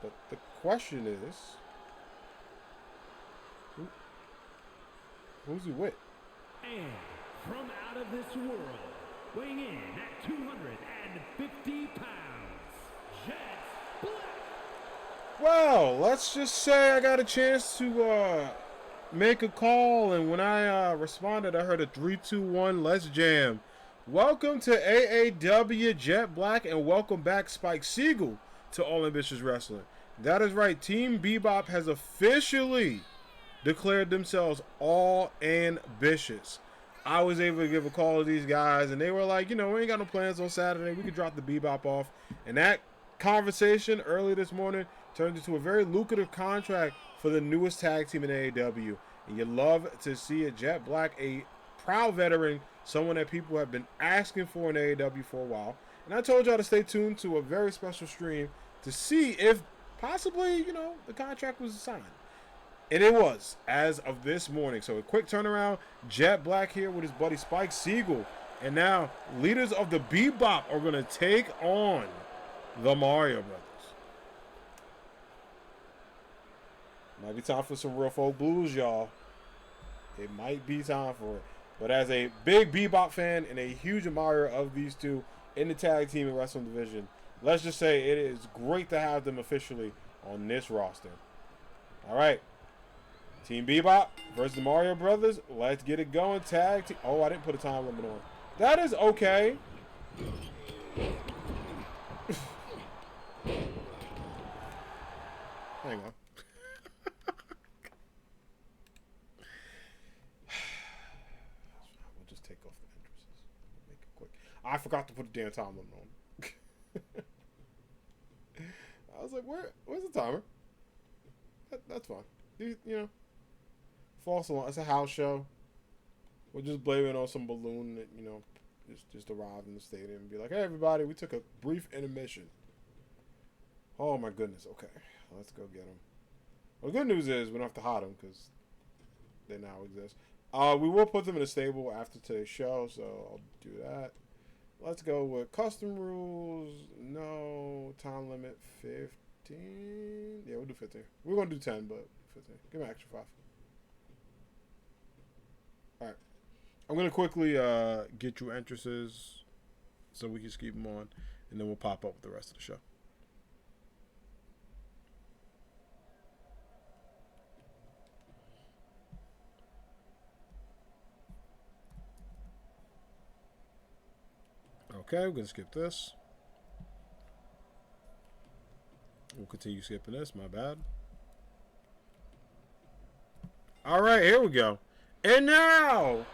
But the question is, who's he with? And from out of this world, weighing in at 250 pounds, Jet Black. Well, let's just say I got a chance to make a call, and when I responded, I heard a 3, 2, 1, let's jam. Welcome to AAW Jet Black, and welcome back Spike Siegel to All Ambitious Wrestling. That is right, Team Bebop has officially declared themselves All Ambitious. I was able to give a call to these guys, and they were like, you know, we ain't got no plans on Saturday. We could drop the Bebop off. And that conversation early this morning turned into a very lucrative contract for the newest tag team in AAW. And you love to see it. Jet Black, a proud veteran, someone that people have been asking for in AAW for a while. And I told y'all to stay tuned to a very special stream to see if possibly, you know, the contract was signed. And it was, as of this morning. So a quick turnaround. Jet Black here with his buddy Spike Siegel. And now, leaders of the Bebop are going to take on the Mario Brothers. Might be time for some real folk blues, y'all. It might be time for it. But as a big Bebop fan and a huge admirer of these two in the tag team and wrestling division, let's just say it is great to have them officially on this roster. All right. Team Bebop versus the Mario Brothers. Let's get it going. Tag team. Oh, I didn't put a time limit on. That is okay. Hang on. We'll just take off the entrances. Make it quick. I forgot to put a damn time limit on. I was like, where's the timer? That's fine. You know, false alarm. It's a house show. We'll just blame it on some balloon that, you know, just arrived in the stadium and be like, hey, everybody, we took a brief intermission. Oh, my goodness. Okay, let's go get them. Well, the good news is we don't have to hide them because they now exist. We will put them in a stable after today's show, so I'll do that. Let's go with custom rules. No. Time limit 15. Yeah, we'll do 15. We're going to do 10, but 15. Give me an extra 5. All right. I'm going to quickly get you entrances so we can just keep them on, and then we'll pop up with the rest of the show. Okay, we're going to skip this. We'll continue skipping this. My bad. All right, here we go. And now,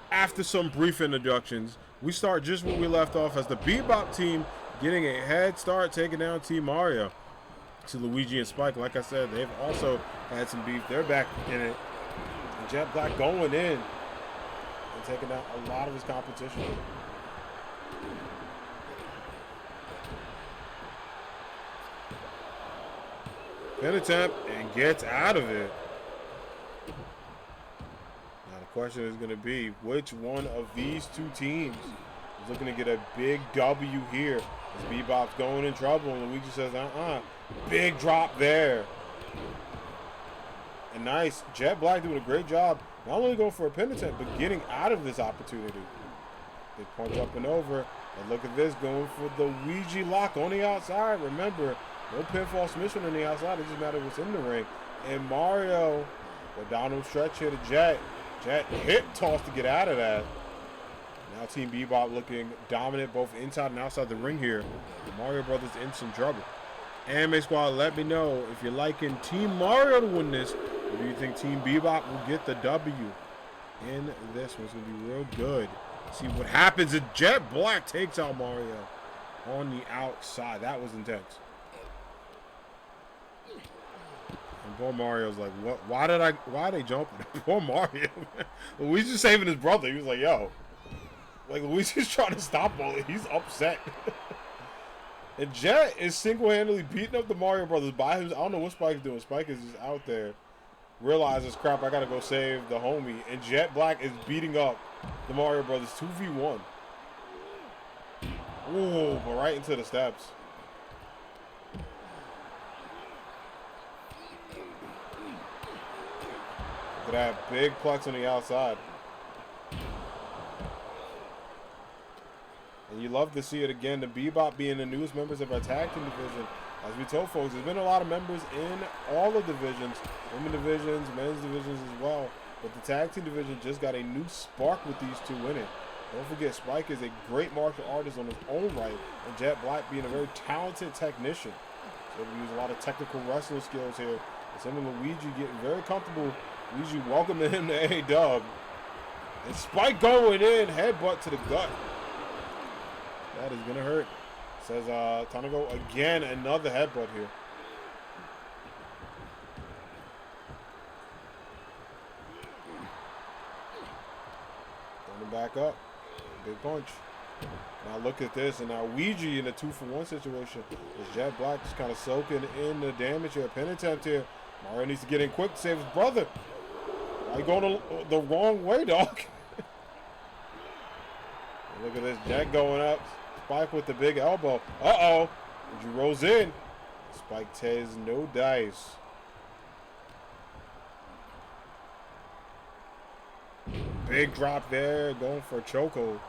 after some brief introductions, we start just where we left off as the Bebop team getting a head start, taking down Team Mario. To Luigi and Spike, like I said, they've also had some beef. They're back in it. And Jet Black going in and taking down a lot of his competition. Pin attempt and gets out of it. Now the question is going to be, which one of these two teams is looking to get a big W here? As Bebop's going in trouble and Luigi says, big drop there. And nice. Jet Black doing a great job. Not only going for a pin attempt, but getting out of this opportunity. Big punch up and over. And look at this, going for the Ouija lock on the outside. Remember, no pinfall submission on the outside. It just matters what's in the ring. And Mario, the downward stretch here to Jet. Jet hip toss to get out of that. Now Team Bebop looking dominant both inside and outside the ring here. The Mario Brothers in some trouble. Anime Squad, let me know if you're liking Team Mario to win this, or do you think Team Bebop will get the W in this one? It's going to be real good. See what happens if Jet Black takes out Mario on the outside. That was intense. And poor Mario's like, what? Why are they jumping? Poor Mario. Luigi's saving his brother. He was like, yo. Like, Luigi's trying to stop all it. He's upset. And Jet is single-handedly beating up the Mario Brothers by himself. I don't know what Spike's doing. Spike is just out there. Realizes, crap, I got to go save the homie. And Jet Black is beating up the Mario Brothers 2v1. Ooh, but right into the steps. Look at that big plex on the outside. And you love to see it again. The Bebop being the newest members of our tag team division. As we told folks, there's been a lot of members in all the divisions. Women divisions, men's divisions as well. But the tag team division just got a new spark with these two in it. Don't forget, Spike is a great martial artist on his own right. And Jet Black being a very talented technician. So we use a lot of technical wrestling skills here. And some of Luigi getting very comfortable. Luigi welcoming him to AAW. And Spike going in, headbutt to the gut. That is going to hurt. Says time to go again. Another headbutt here. back up. Big punch. Now look at this, and now Ouija in a 2-for-1 situation. Is Jet Black just kind of soaking in the damage here. Pin attempt here. Mario needs to get in quick to save his brother. Why you going the wrong way, dog? Look at this, Jet going up. Spike with the big elbow. Uh-oh. Ouija rolls in. Spike takes no dice. Big drop there, going for a chokehold.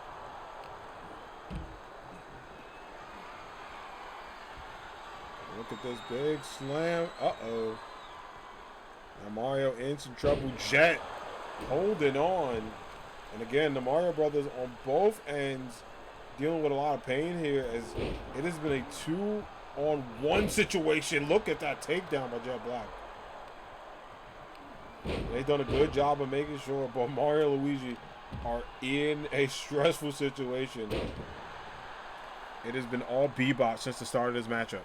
Look at this big slam. Uh-oh. Now Mario in some trouble. Jet holding on. And again, the Mario brothers on both ends dealing with a lot of pain here as it has been a 2-on-1 situation. Look at that takedown by Jet Black. They've done a good job of making sure both Mario and Luigi are in a stressful situation. It has been all bebop since the start of this matchup.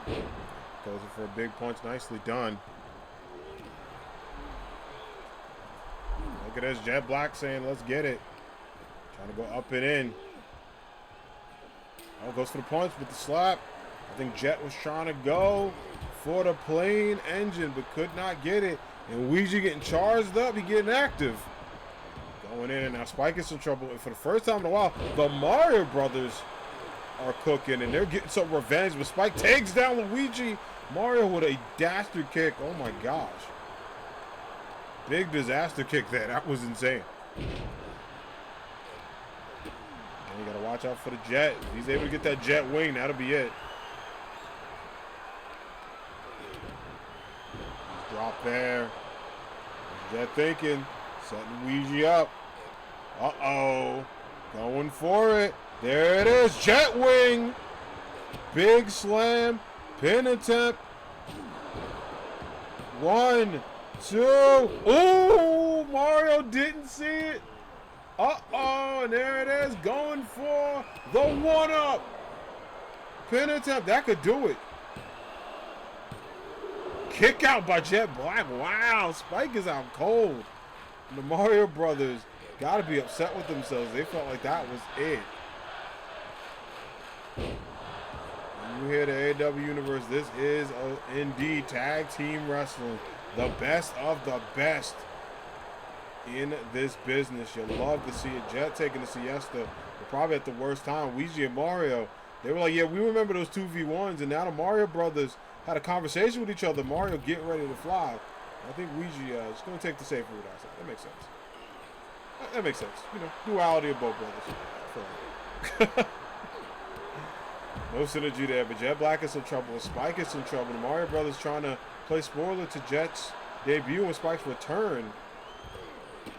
Goes in for a big punch. Nicely done. Look at this. Jet Black saying, let's get it. Trying to go up and in. Oh, goes for the punch with the slap. I think Jet was trying to go for the plane engine, but could not get it. And Ouija getting charged up. He getting active. Going in, and now Spike is in trouble. And for the first time in a while, the Mario brothers are cooking, and they're getting some revenge. But Spike takes down Luigi. Mario with a dastard kick. Oh, my gosh. Big disaster kick there. That was insane. And you got to watch out for the Jet. If he's able to get that Jet wing, that'll be it. Drop there. Jet thinking. Setting Luigi up. Uh-oh. Going for it. There it is. Jet wing. Big slam. Pin attempt. 1, 2. Ooh, Mario didn't see it. Uh-oh, and there it is. Going for the 1-up. Pin attempt. That could do it. Kick out by Jet Black. Wow, Spike is out cold. The Mario brothers got to be upset with themselves. They felt like that was it. You hear the AAW universe, this is indeed tag team wrestling. The best of the best in this business. You'll love to see it. Jet taking the siesta, but probably at the worst time. Ouija and Mario, they were like, yeah, we remember those 2v1s, and now the Mario brothers had a conversation with each other. Mario getting ready to fly. I think Ouija is going to take the safe route outside. That makes sense. That makes sense. You know, duality of both brothers. No synergy there, but Jet Black is in trouble. Spike is in trouble. The Mario brothers trying to play spoiler to Jet's debut and Spike's return.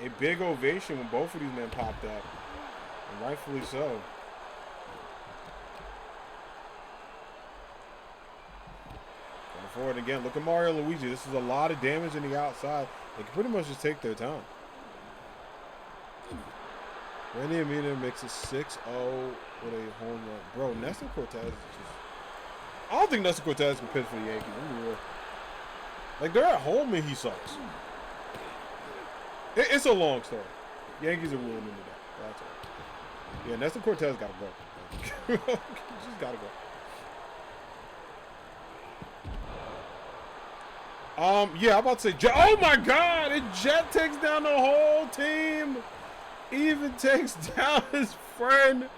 A big ovation when both of these men popped up, and rightfully so. Going forward again. Look at Mario and Luigi. This is a lot of damage in the outside. They can pretty much just take their time. Randy Amina makes it 6-0 with a home run. Bro, Nestor Cortez is just... I don't think Nestor Cortez can pitch for the Yankees. Let me real. Like, they're at home and he sucks. It's a long story. Yankees are ruining it. That's all. Yeah, Nestor Cortez got to go. Just got to go. Yeah, I'm about to say Jet. Oh, my God. And Jet takes down the whole team. Even takes down his friend.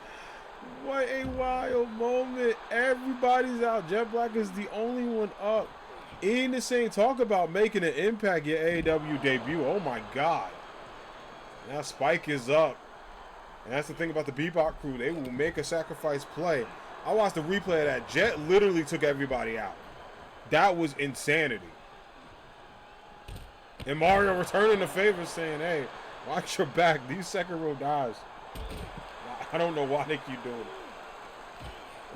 What a wild moment. Everybody's out. Jet Black is the only one up. In the same talk about making an impact your AAW debut. Oh my God. Now Spike is up. And that's the thing about the Bebop crew. They will make a sacrifice play. I watched the replay of that. Jet literally took everybody out. That was insanity. And Mario returning the favor saying, hey, watch your back. These second row guys. I don't know why they keep doing it.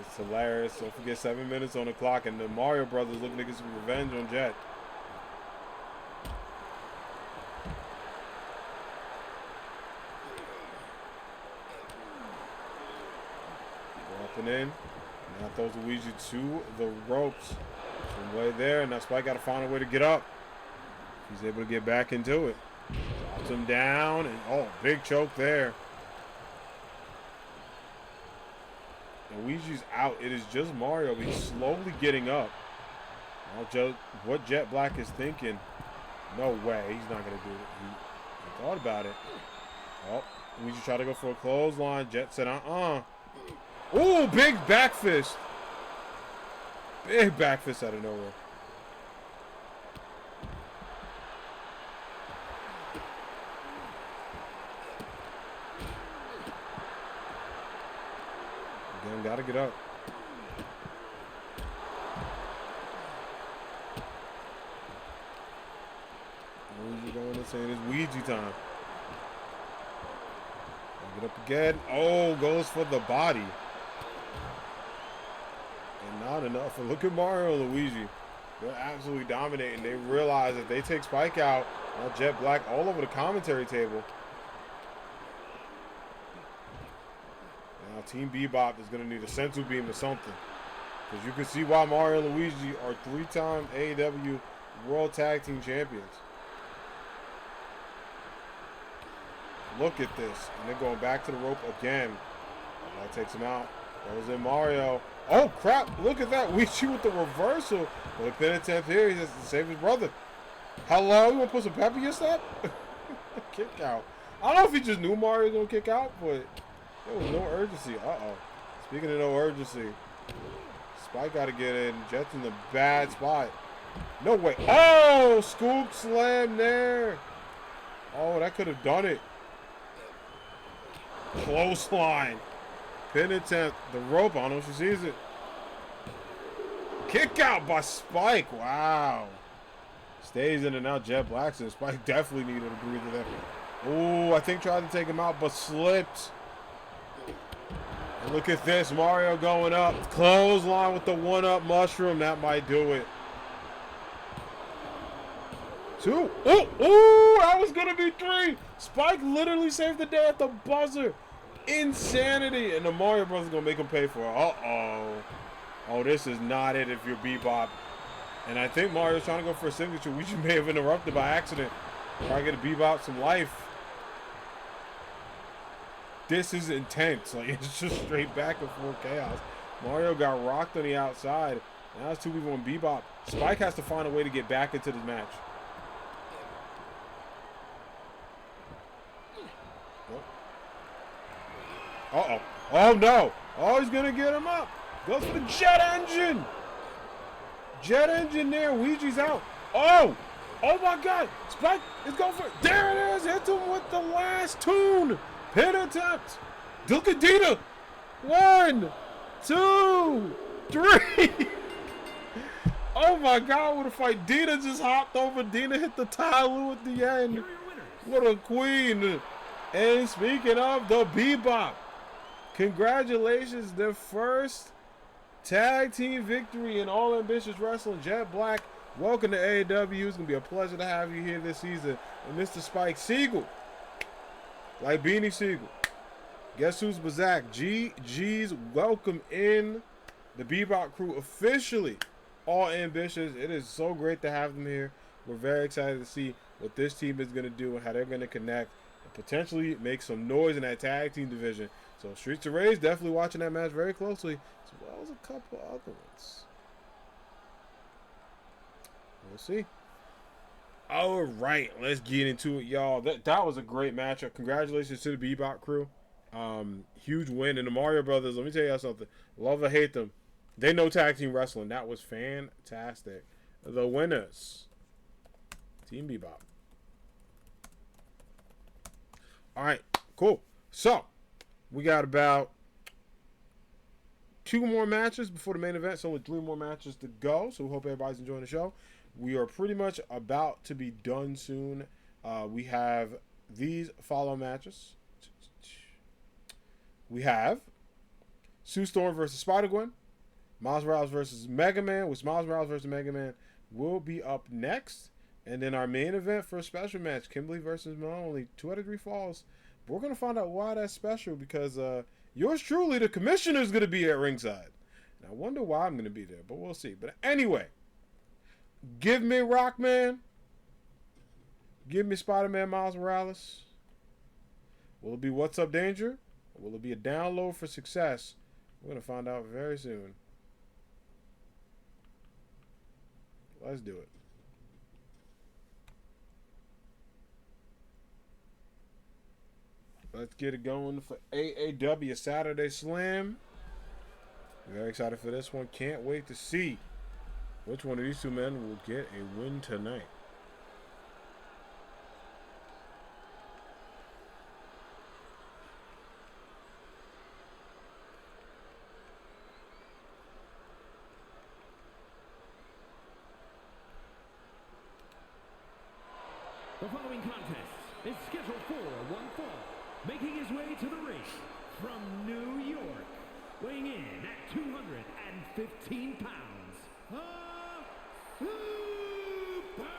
It's hilarious. Don't forget 7 minutes on the clock, and the Mario brothers looking to get some revenge on Jet. Go up and in. Now throws Luigi to the ropes. Some way there, and now Spike got to find a way to get up. He's able to get back into it. Drops him down, and oh, big choke there. And Luigi's out. It is just Mario, but he's slowly getting up. What Jet Black is thinking, no way, he's not going to do it. He thought about it. Oh, Luigi tried to go for a clothesline. Jet said, Ooh, big back fist. Big back fist out of nowhere. Again, got to get up. Luigi going and saying it's Ouija time. Get up again. Oh, goes for the body. And not enough. And look at Mario and Luigi. They're absolutely dominating. They realize that they take Spike out. Now Jet Black all over the commentary table. Now Team Bebop is going to need a sensu beam or something. Because you can see why Mario and Luigi are 3-time AAW World Tag Team Champions. Look at this. And they're going back to the rope again. That takes him out. Goes in Mario. Oh, crap. Look at that. Ouija with the reversal. But the pin attempt here. He has to save his brother. Hello? You want to put some pep in your step? Kick out. I don't know if he just knew Mario was going to kick out, but there was no urgency. Uh-oh. Speaking of no urgency, Spike got to get in. Jet's in the bad spot. No way. Oh, scoop slam there. Oh, that could have done it. Clothesline. Pin attempt. The rope. I don't know if she sees it. Kick out by Spike. Wow. Stays in and out. Jet Black. So Spike definitely needed a breather there. Oh, I think tried to take him out, but slipped. And look at this. Mario going up. Clothesline with the one-up mushroom. That might do it. 2. Oh, that was going to be 3. Spike literally saved the day at the buzzer. Insanity. And the Mario Brothers going to make him pay for it. Uh-oh. Oh, this is not it if you're Bebop. And I think Mario's trying to go for a signature. We should may have interrupted by accident. Try to get a Bebop some life. This is intense. Like, it's just straight back and forth chaos. Mario got rocked on the outside. Now it's 2 people on Bebop. Spike has to find a way to get back into this match. Uh-oh. Oh, no. Oh, he's going to get him up. Goes for the jet engine. Jet engine there. Ouija's out. Oh. Oh, my God. Spike is going for it. There it is. Hits him with the last tune. Pin attempt. Look at Dina. 1, 2, 3. Oh, my God. What a fight. Dina just hopped over. Dina hit the Tyloo at the end. What a queen. And speaking of the Bebop, congratulations, their first tag team victory in All Ambitious Wrestling. Jet Black, welcome to AAW. It's going to be a pleasure to have you here this season. And Mr. Spike Siegel, like Beanie Siegel. Guess who's Bazak? GG's welcome in the Bebop crew officially. All Ambitious. It is so great to have them here. We're very excited to see what this team is going to do and how they're going to connect and potentially make some noise in that tag team division. So Streets of Rage, definitely watching that match very closely, as well as a couple other ones. We'll see. All right, let's get into it, y'all. That was a great matchup. Congratulations to the Bebop crew. Huge win. And the Mario Brothers, let me tell y'all something. Love or hate them, they know tag team wrestling. That was fantastic. The winners, Team Bebop. All right, cool. So, we got about 2 more matches before the main event. So, only 3 more matches to go. So, we hope everybody's enjoying the show. We are pretty much about to be done soon. We have these follow matches. We have Sue Storm versus Spider-Gwen. Miles Morales versus Mega Man, which Miles Morales versus Mega Man will be up next. And then our main event for a special match, Kimberly versus Malone, only 2 out of 3 falls. But we're going to find out why that's special because yours truly, the commissioner, is going to be at ringside. And I wonder why I'm going to be there, but we'll see. But anyway, give me Rockman. Give me Spider-Man Miles Morales. Will it be What's Up Danger? Or will it be a download for success? We're going to find out very soon. Let's do it. Let's get it going for AAW Saturday Slam. Very excited for this one. Can't wait to see which one of these two men will get a win tonight. The following contest is scheduled for one fall. Making his way to the ring from New York, weighing in at 215 pounds, the Superstar.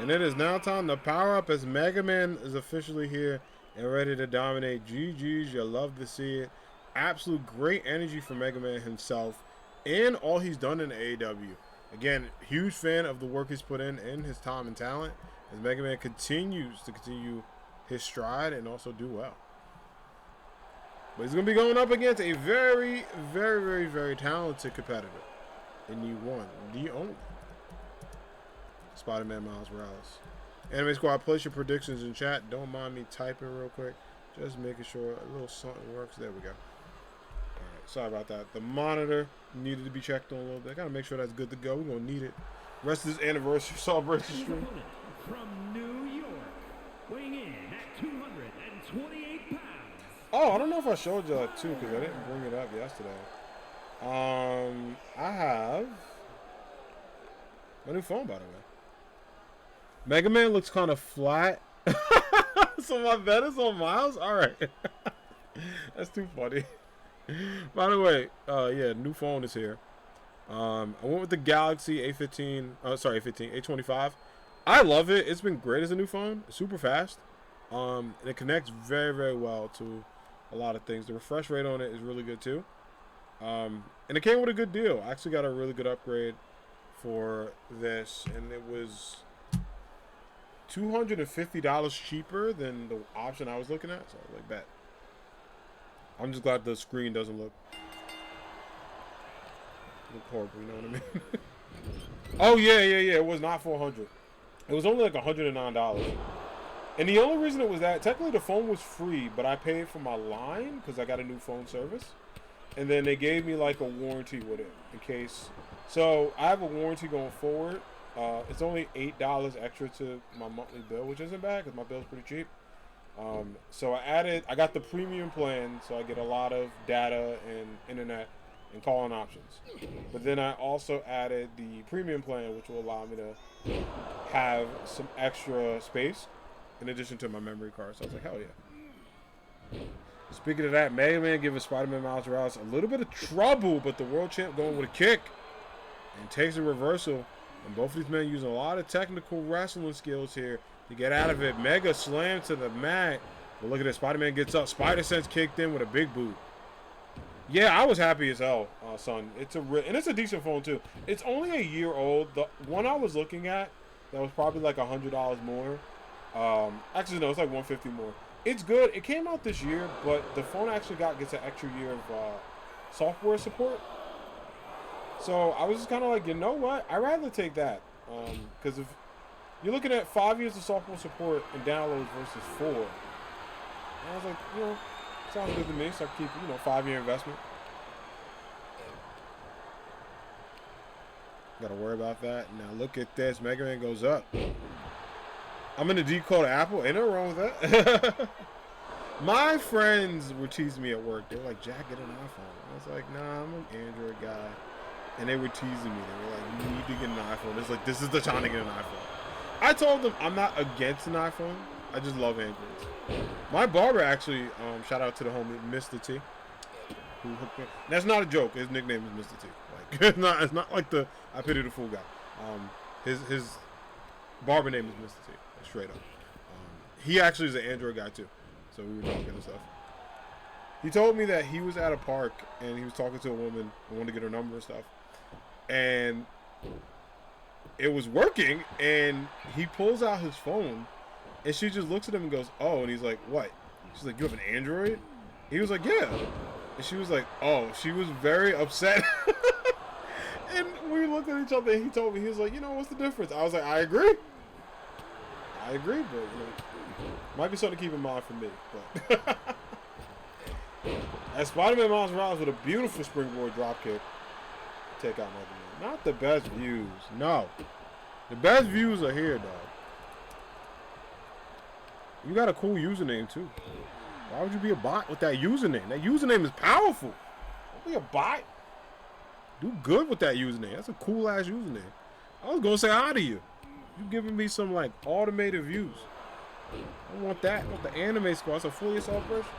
And it is now time to power up as Mega Man is officially here and ready to dominate. GG's, you love to see it. Absolute great energy from Mega Man himself and all he's done in AAW. Again, huge fan of the work he's put in his time and talent as Mega Man continues his stride and also do well. But he's going to be going up against a very, very, very, very talented competitor in U1, the only Spider-Man Miles Morales. Anime Squad, place your predictions in chat. Don't mind me typing real quick. Just making sure a little something works. There we go. Alright, sorry about that. The monitor needed to be checked on a little bit. I got to make sure that's good to go. We're going to need it. Rest of this anniversary celebration stream. From New York, weighing in at 228 pounds. Oh, I don't know if I showed you that too, because I didn't bring it up yesterday. I have my new phone, by the way. Mega Man looks kind of flat. So my bet is on Miles? Alright. That's too funny. By the way, yeah, new phone is here. I went with the Galaxy A15, A25. I love it. It's been great as a new phone. It's super fast. And it connects very, very well to a lot of things. The refresh rate on it is really good too. And it came with a good deal. I actually got a really good upgrade for this, and it was $250 cheaper than the option I was looking at. So I was like, bet. I'm just glad the screen doesn't look horrible, you know what I mean? Oh yeah, it was not $400. It was only like $109. And the only reason it was that, technically the phone was free, but I paid for my line because I got a new phone service. And then they gave me like a warranty with it in case. So I have a warranty going forward. It's only $8 extra to my monthly bill, which isn't bad because my bill's pretty cheap. So I got the premium plan, so I get a lot of data and internet and calling options. But then I also added the premium plan, which will allow me to have some extra space in addition to my memory card. So I was like, hell yeah. Speaking of that, Mega Man giving Spider-Man Miles Morales a little bit of trouble, but the world champ going with a kick and takes a reversal. And both of these men using a lot of technical wrestling skills here to get out of it. Mega slam to the mat. But look at this. Spider-Man gets up. Spider-Sense kicked in with a big boot. Yeah, I was happy as hell, son. And it's a decent phone too. It's only a year old. The one I was looking at, that was probably like $100 more. Actually, no, it's like $150 more. It's good. It came out this year, but the phone actually gets an extra year of software support. So I was just kind of like, you know what? I'd rather take that. Because if you're looking at 5 years of software support and downloads versus 4, and I was like, sounds good to me. So I keep, 5-year investment. Gotta worry about that. Now look at this. Mega Man goes up. I'm in the decode Apple. Ain't nothing wrong with that. My friends were teasing me at work. They were like, Jack, get an iPhone. I was like, nah, I'm an Android guy. And they were teasing me. They were like, you need to get an iPhone. It's like, this is the time to get an iPhone. I told them I'm not against an iPhone. I just love Androids. My barber actually, shout out to the homie, Mr. T. Who hooked me. That's not a joke. His nickname is Mr. T. Like, it's not like the I pity the fool guy. His barber name is Mr. T. Straight up. He actually is an Android guy too. So we were talking and stuff. He told me that he was at a park and he was talking to a woman and wanted to get her number and stuff. And it was working, and he pulls out his phone And she just looks at him and goes, oh, and he's like, what? She's like, you have an Android? He was like, yeah. And she was like, oh, she was very upset. And we looked at each other and he told me, he was like, you know, what's the difference? I was like, I agree. I agree, but, you know, might be something to keep in mind for me. But as Spider-Man Miles Morales with a beautiful springboard dropkick, take out Mega Man. Not the best views. No. The best views are here, dog. You got a cool username, too. Why would you be a bot with that username? That username is powerful. Don't be a bot. Do good with that username. That's a cool-ass username. I was going to say hi to you. You giving me some, like, automated views. I want that. I want the anime squad. It's a fully assault version.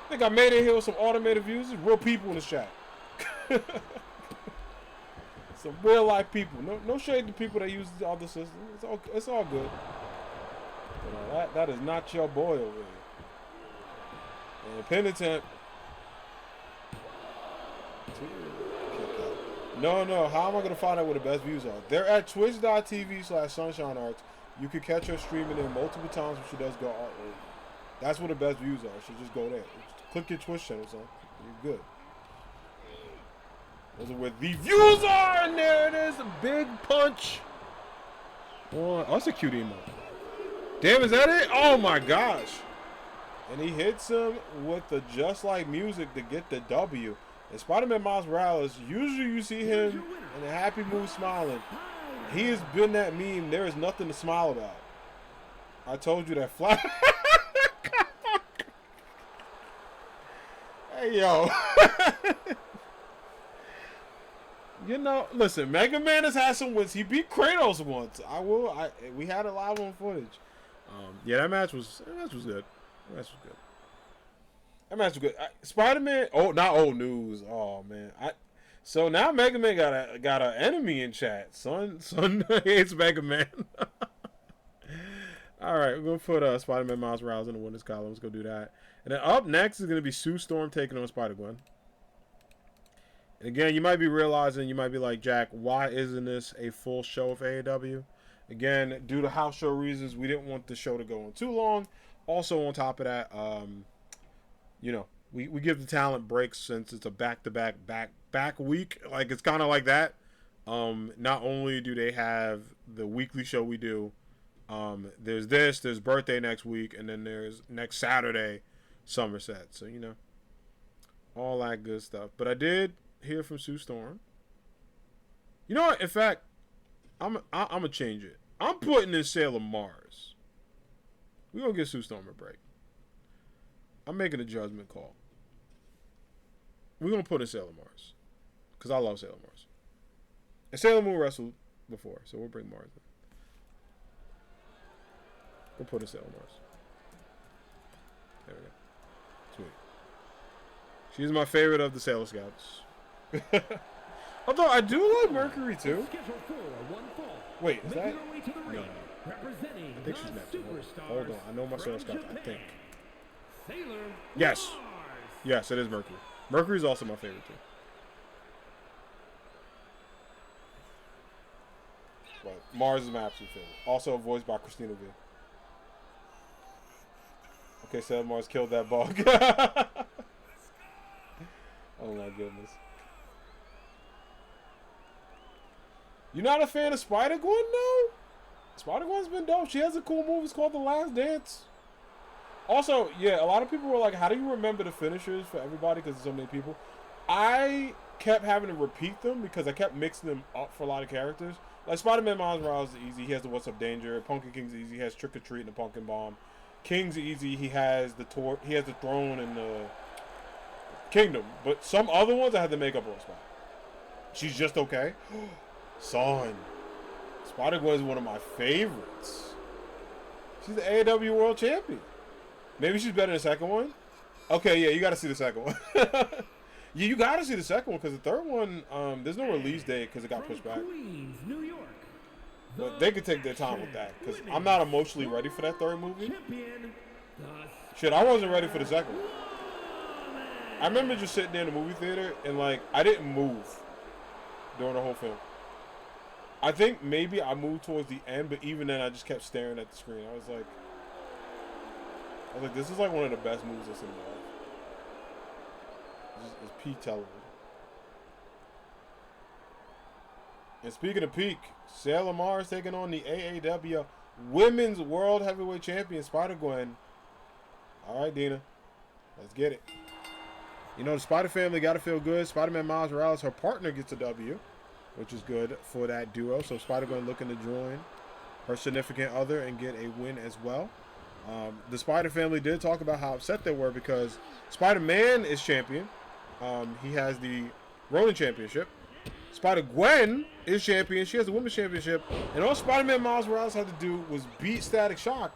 I think I made it here with some automated views. There's real people in the chat. Some real-life people. No shade to people that use the other systems. It's all good. You know, that is not your boy over here. And pin attempt. No. How am I going to find out where the best views are? They're at twitch.tv/sunshinearts. You can catch her streaming there multiple times when she does go artwork. That's where the best views are. So just go there. Just click your Twitch channel, son. You're good. Those are where the views are, and there it is. A big punch. Oh, that's a cute emote. Damn, is that it? Oh my gosh. And he hits him with the just like music to get the W. And Spider-Man Miles Morales, usually you see him in a happy mood smiling. He has been that meme. There is nothing to smile about. I told you that fly. Hey, yo. You know, listen, Mega Man has had some wins. He beat Kratos once. We had it live on footage. Yeah, that match was good. That match was good. Spider-Man. Oh, not old news. Oh man. So now Mega Man got an enemy in chat. Son hates Mega Man. All right, we're gonna put Spider-Man Miles Morales in the winners column. Let's go do that. And then up next is gonna be Sue Storm taking on Spider-Gwen. And again, you might be realizing, you might be like, Jack, why isn't this a full show of AAW? Again, due to house show reasons, we didn't want the show to go on too long. Also, on top of that, you know, we give the talent breaks since it's a back-to-back week. Like, it's kind of like that. Not only do they have the weekly show we do, there's birthday next week, and then there's next Saturday, Somerset. So, you know, all that good stuff. But I did hear from Sue Storm. You know what? In fact, I'm gonna change it. I'm putting in Sailor Mars. We're gonna give Sue Storm a break. I'm making a judgment call. We're gonna put in Sailor Mars. Because I love Sailor Mars. And Sailor Moon wrestled before, so we'll bring Mars in. We'll put in Sailor Mars. There we go. Sweet. She's my favorite of the Sailor Scouts. Although I do like Mercury too. Wait, is that? No. I think she's next. Hold on. I know my Sailor Scouts. I think. Yes. Yes, it is Mercury. Mercury's also my favorite too. But Mars is my absolute favorite. Also voiced by Christina V. Okay, so Mars killed that bug. Oh my goodness. You're not a fan of Spider-Gwen, no? Spider-Gwen's been dope. She has a cool move. It's called The Last Dance. Also, yeah, a lot of people were like, how do you remember the finishers for everybody? Because there's so many people. I kept having to repeat them because I kept mixing them up for a lot of characters. Like Spider-Man Miles Morales is easy. He has the What's Up Danger. Pumpkin King's easy. He has Trick or Treat and the Pumpkin Bomb. King's easy. He has the He has the Throne and the Kingdom. But some other ones I had to make up on the spot. She's just okay. Son. Spider-Gwen is one of my favorites. She's the AAW World Champion. Maybe she's better than the second one. Okay, yeah, you got to see the second one. Yeah, you got to see the second one because the third one, there's no release date because it got pushed back. Queens, New York, but they could take their time with that because I'm not emotionally ready for that third movie. Shit, I wasn't ready for the second one. I remember just sitting there in the movie theater and like I didn't move during the whole film. I think maybe I moved towards the end, but even then I just kept staring at the screen. I was like, I was like, this is like one of the best moves I've seen in my life. It's peak television. And speaking of peak, Sailor Mars taking on the AAW Women's World Heavyweight Champion, Spider-Gwen. All right, Dina. Let's get it. You know, the Spider family got to feel good. Spider-Man Miles Morales, her partner, gets a W, which is good for that duo. So Spider-Gwen looking to join her significant other and get a win as well. The Spider family did talk about how upset they were because Spider-Man is champion. He has the Ronin Championship. Spider-Gwen is champion. She has the Women's Championship. And all Spider-Man Miles Morales had to do was beat Static Shock.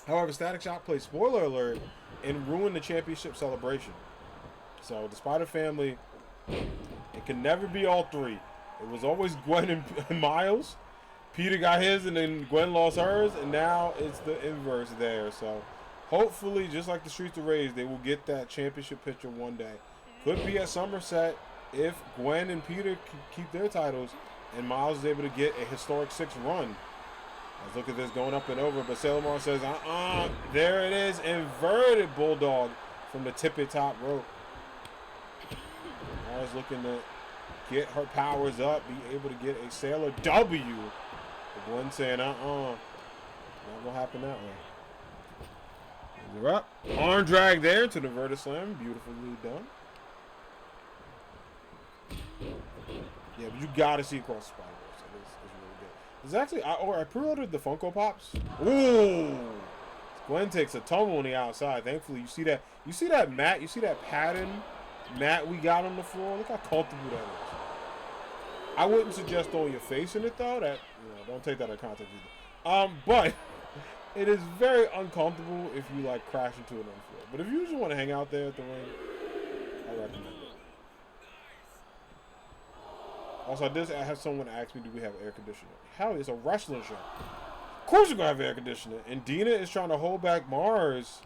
However, Static Shock played spoiler alert and ruined the championship celebration. So the Spider family, it can never be all three. It was always Gwen and Miles. Peter got his and then Gwen lost hers. And now it's the inverse there. So hopefully, just like the Streets of Rage, they will get that championship picture one day. Could be at Somerset if Gwen and Peter keep their titles and Miles is able to get a historic 6 run. Let's look at this going up and over, but Sailor Mars says, there it is, inverted Bulldog from the tippy top rope. Mars looking to get her powers up, be able to get a Sailor W. But Gwen saying, not gonna happen that way. They're up. Arm drag there to the Verta Slam, beautifully done. Yeah, but you gotta see Across the Spider-Verse. It's really good. There's actually, I pre-ordered the Funko Pops. Ooh, Gwen takes a tumble on the outside. Thankfully, you see that mat, you see that pattern mat we got on the floor. Look how comfortable that is. I wouldn't suggest throwing your face in it though. That don't take that out of context either. But it is very uncomfortable if you like crash into it on the floor. But if you just want to hang out there at the ring, I recommend it. Also, I have someone ask me, do we have air conditioning? Hell, it's a wrestling show. Of course you're going to have air conditioning. And Dina is trying to hold back Mars.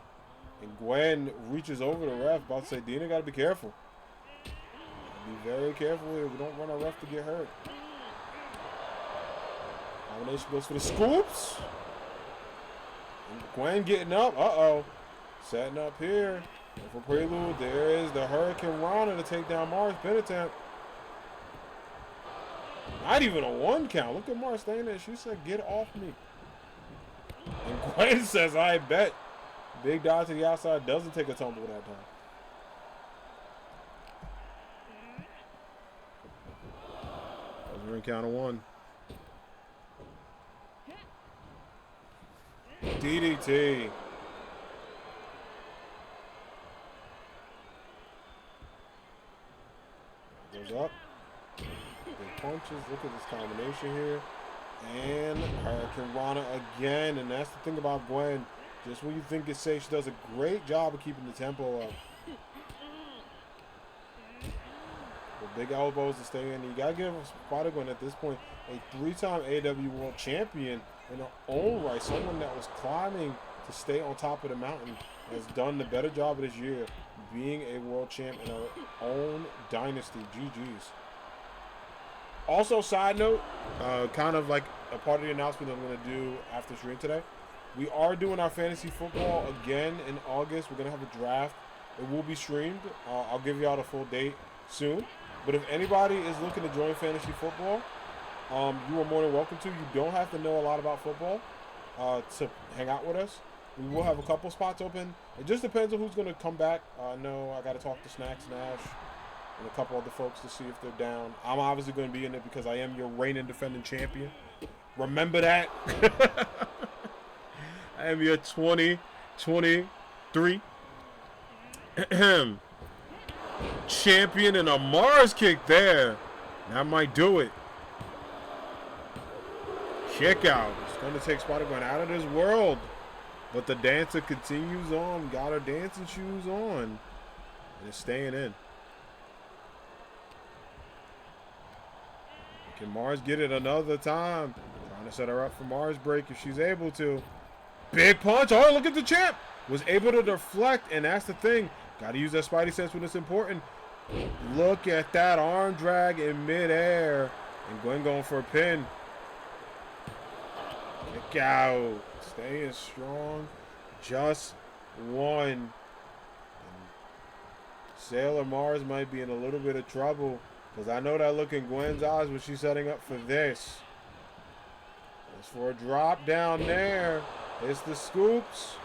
And Gwen reaches over the ref, about to say, Dina, got to be careful. Be very careful here. We don't want our ref to get hurt. Combination goes for the scoops. And Gwen getting up. Uh-oh. Setting up here. And for Prelude, there is the Hurricane Rana to take down Mars. Pin attempt. Not even a 1 count. Look at Mars staying there. She said, get off me. And Gwen says, I bet. Big dot to the outside doesn't take a tumble that time. That's a ring count of 1. DDT. Goes up. Punches. Look at this combination here. And Hurricane Rana again. And that's the thing about Gwen. Just when you think it's safe, she does a great job of keeping the tempo up. With big elbows to stay in. You got to give Spider-Gwen at this point a 3-time AAW World Champion in her own right. Someone that was climbing to stay on top of the mountain has done the better job of this year being a world champ in her own dynasty. GG's. Also, side note, kind of like a part of the announcement I'm going to do after stream today. We are doing our fantasy football again in August. We're going to have a draft. It will be streamed. I'll give you all the full date soon. But if anybody is looking to join fantasy football, you are more than welcome to. You don't have to know a lot about football to hang out with us. We will have a couple spots open. It just depends on who's going to come back. I know I got to talk to Snacks Nash and a couple other folks to see if they're down. I'm obviously going to be in it because I am your reigning defending champion. Remember that. I am your 2023 champion, and a Mars kick there. That might do it. Kick out. It's going to take Spider-Gwen out of this world. But the dancer continues on. Got her dancing shoes on. And it's staying in. Can Mars get it another time? Trying to set her up for Mars break if she's able to. Big punch. Oh, look at the champ. Was able to deflect, and that's the thing. Got to use that Spidey sense when it's important. Look at that arm drag in midair. And Gwen going for a pin. Kick out. Staying strong. Just one. And Sailor Mars might be in a little bit of trouble because I know that look in Gwen's eyes when she's setting up for this. It's for a drop down there. It's the scoops.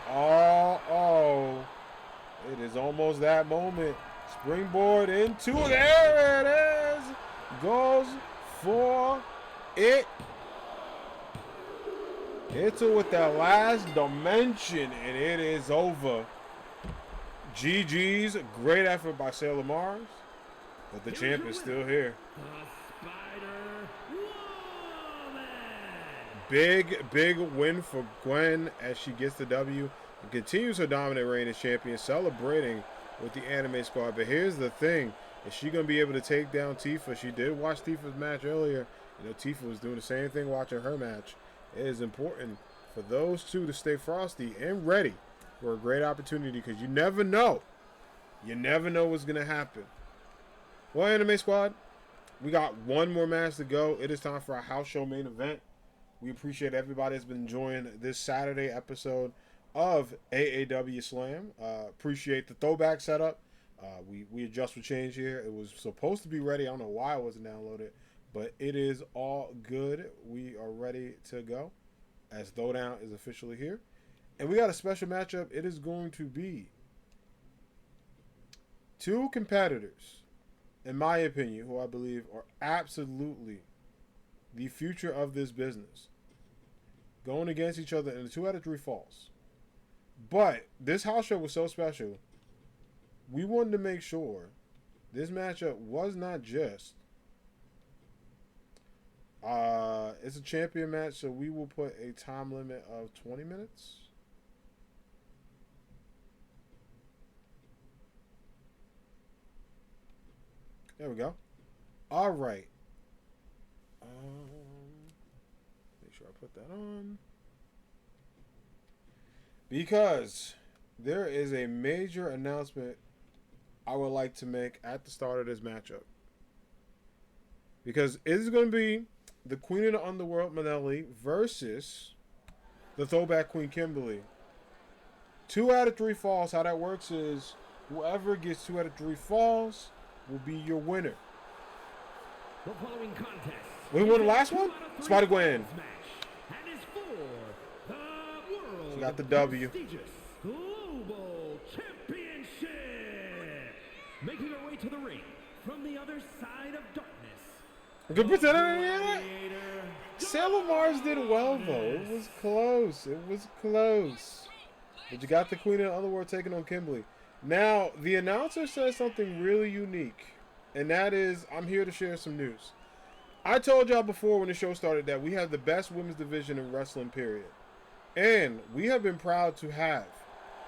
And oh, it is almost that moment. Springboard into, there it is. Goes for it. Hits her with that last dimension, and it is over. GG's, great effort by Sailor Mars, but the champ is still here. The Spider-Woman. Big win for Gwen as she gets the W and continues her dominant reign as champion, celebrating with the Anime Squad. But here's the thing. Is she going to be able to take down Tifa? She did watch Tifa's match earlier. You know, Tifa was doing the same thing watching her match. It is important for those two to stay frosty and ready for a great opportunity because you never know. You never know what's going to happen. Well, Anime Squad, we got one more match to go. It is time for our house show main event. We appreciate everybody that's been enjoying this Saturday episode of AAW Slam. Appreciate the throwback setup. We adjust for change here. It was supposed to be ready. I don't know why it wasn't downloaded, but it is all good. We are ready to go as Throwdown is officially here. And we got a special matchup. It is going to be two competitors, in my opinion, who I believe are absolutely the future of this business, going against each other in a 2 out of 3 falls. But this house show was so special, we wanted to make sure this matchup was not just it's a champion match, so we will put a time limit of 20 minutes. There we go. All right. Make sure I put that on. Because there is a major announcement I would like to make at the start of this matchup. Because it is going to be the Queen of the Underworld, Manelli, versus the Throwback Queen, Kimberly. 2 out of 3 falls. How that works is whoever gets 2 out of 3 falls will be your winner. The following contest. We won the last one? Spider-Gwen. She got the W. Global Championship. Making her way to the ring from the other side of darkness. Good percentage. Sailor Mars did well though. It was close. It was close. But you got the Queen of the Underworld taking on Kimberly. Now, the announcer says something really unique, and that is, I'm here to share some news. I told y'all before when the show started that we have the best women's division in wrestling, period. And we have been proud to have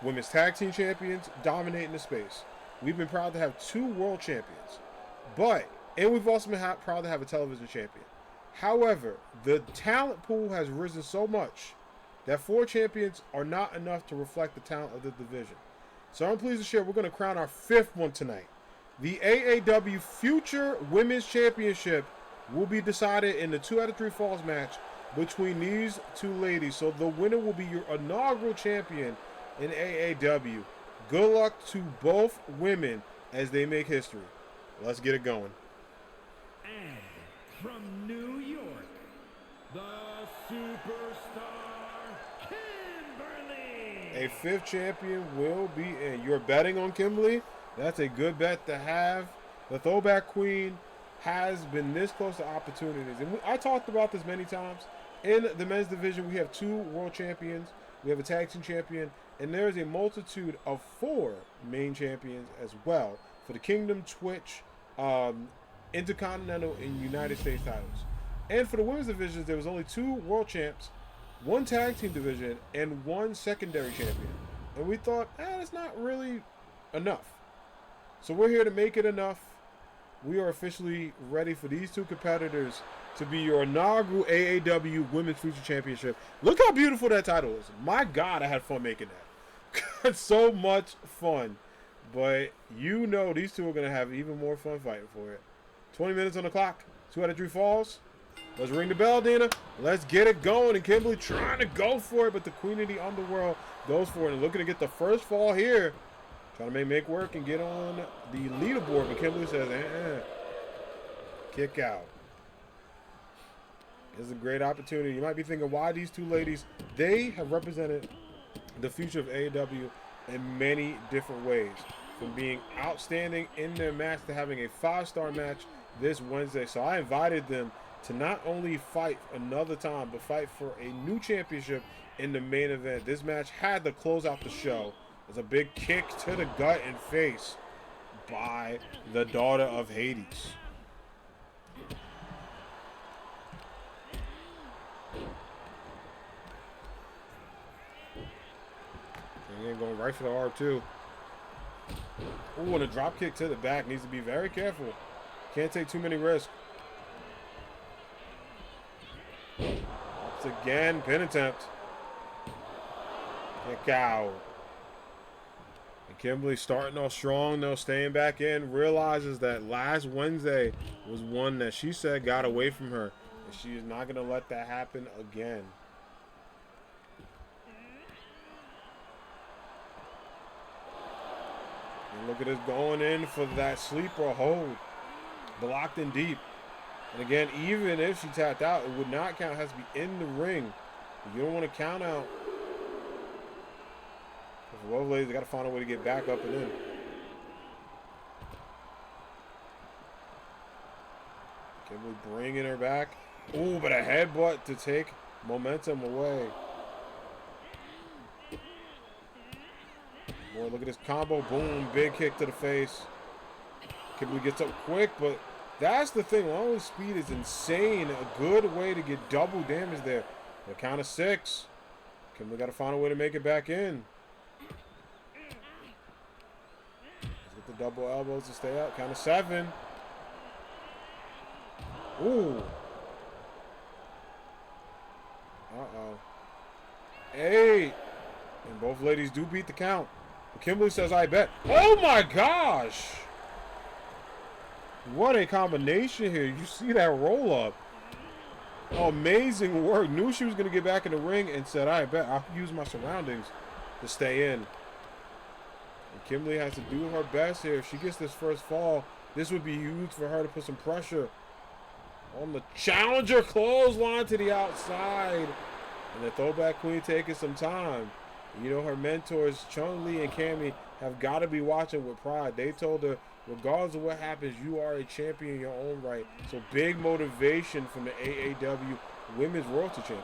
women's tag team champions dominating the space. We've been proud to have 2 world champions. And we've also been proud to have a television champion. However, the talent pool has risen so much that 4 champions are not enough to reflect the talent of the division. So I'm pleased to share we're going to crown our 5th one tonight. The AAW Future Women's Championship will be decided in the 2 out of 3 falls match between these 2 ladies. So the winner will be your inaugural champion in AAW. Good luck to both women as they make history. Let's get it going. And from New York, the superstar Kimberly. A 5th champion will be in. You're betting on Kimberly? That's a good bet to have. The Throwback Queen has been this close to opportunities. And I talked about this many times. In the men's division, we have 2 world champions. We have a tag team champion. And there is a multitude of 4 main champions as well for the Kingdom, Twitch, Intercontinental, and United States titles. And for the women's divisions, there was only 2 world champs, 1 tag team division, and 1 secondary champion. And we thought, that's not really enough. So we're here to make it enough. We are officially ready for these 2 competitors to be your inaugural AAW Women's Future Championship. Look how beautiful that title is. My God, I had fun making that. So much fun. But you know these 2 are going to have even more fun fighting for it. 20 minutes on the clock. 2 out of 3 falls. Let's ring the bell, Dina. Let's get it going. And Kimberly trying to go for it, but the Queen of the Underworld goes for it. And looking to get the first fall here. Trying to make work and get on the leaderboard. But Kimberly says, kick out. It's a great opportunity. You might be thinking, why these two ladies? They have represented the future of AAW in many different ways. From being outstanding in their match to having a 5-star match this Wednesday. So I invited them to not only fight another time, but fight for a new championship in the main event. This match had to close out the show. It's a big kick to the gut and face by the daughter of Hades. And going right for the R2. Ooh, and a drop kick to the back. Needs to be very careful. Can't take too many risks. Ups again. Pin attempt. Kick out. And Kimberly starting off strong, though, staying back in. Realizes that last Wednesday was one that she said got away from her. And she is not going to let that happen again. And look at us going in for that sleeper hold. Blocked in deep. And again, even if she tapped out, it would not count. It has to be in the ring. You don't want to count out. For both ladies, they got to find a way to get back up and in. Kimberly bringing her back. Ooh, but a headbutt to take momentum away. Boy, look at this combo. Boom, big kick to the face. Kimberly gets up quick, but that's the thing. Not only speed is insane, a good way to get double damage there. The count of 6. Kimberly got to find a way to make it back in. Let's get the double elbows to stay out. Count of 7. Ooh. Uh-oh. 8. And both ladies do beat the count. But Kimberly says, I bet. Oh, my gosh. What a combination here. You see that roll up. Oh, amazing work. Knew she was going to get back in the ring and said, I bet I'll use my surroundings to stay in. And Kimberly has to do her best here. If she gets this first fall, this would be huge for her to put some pressure on the challenger. Clothesline to the outside. And the throwback queen taking some time. You know, her mentors, Chung Lee and Cammy, have got to be watching with pride. They told her, regardless of what happens, you are a champion in your own right. So big motivation from the AAW Women's Royalty Champion.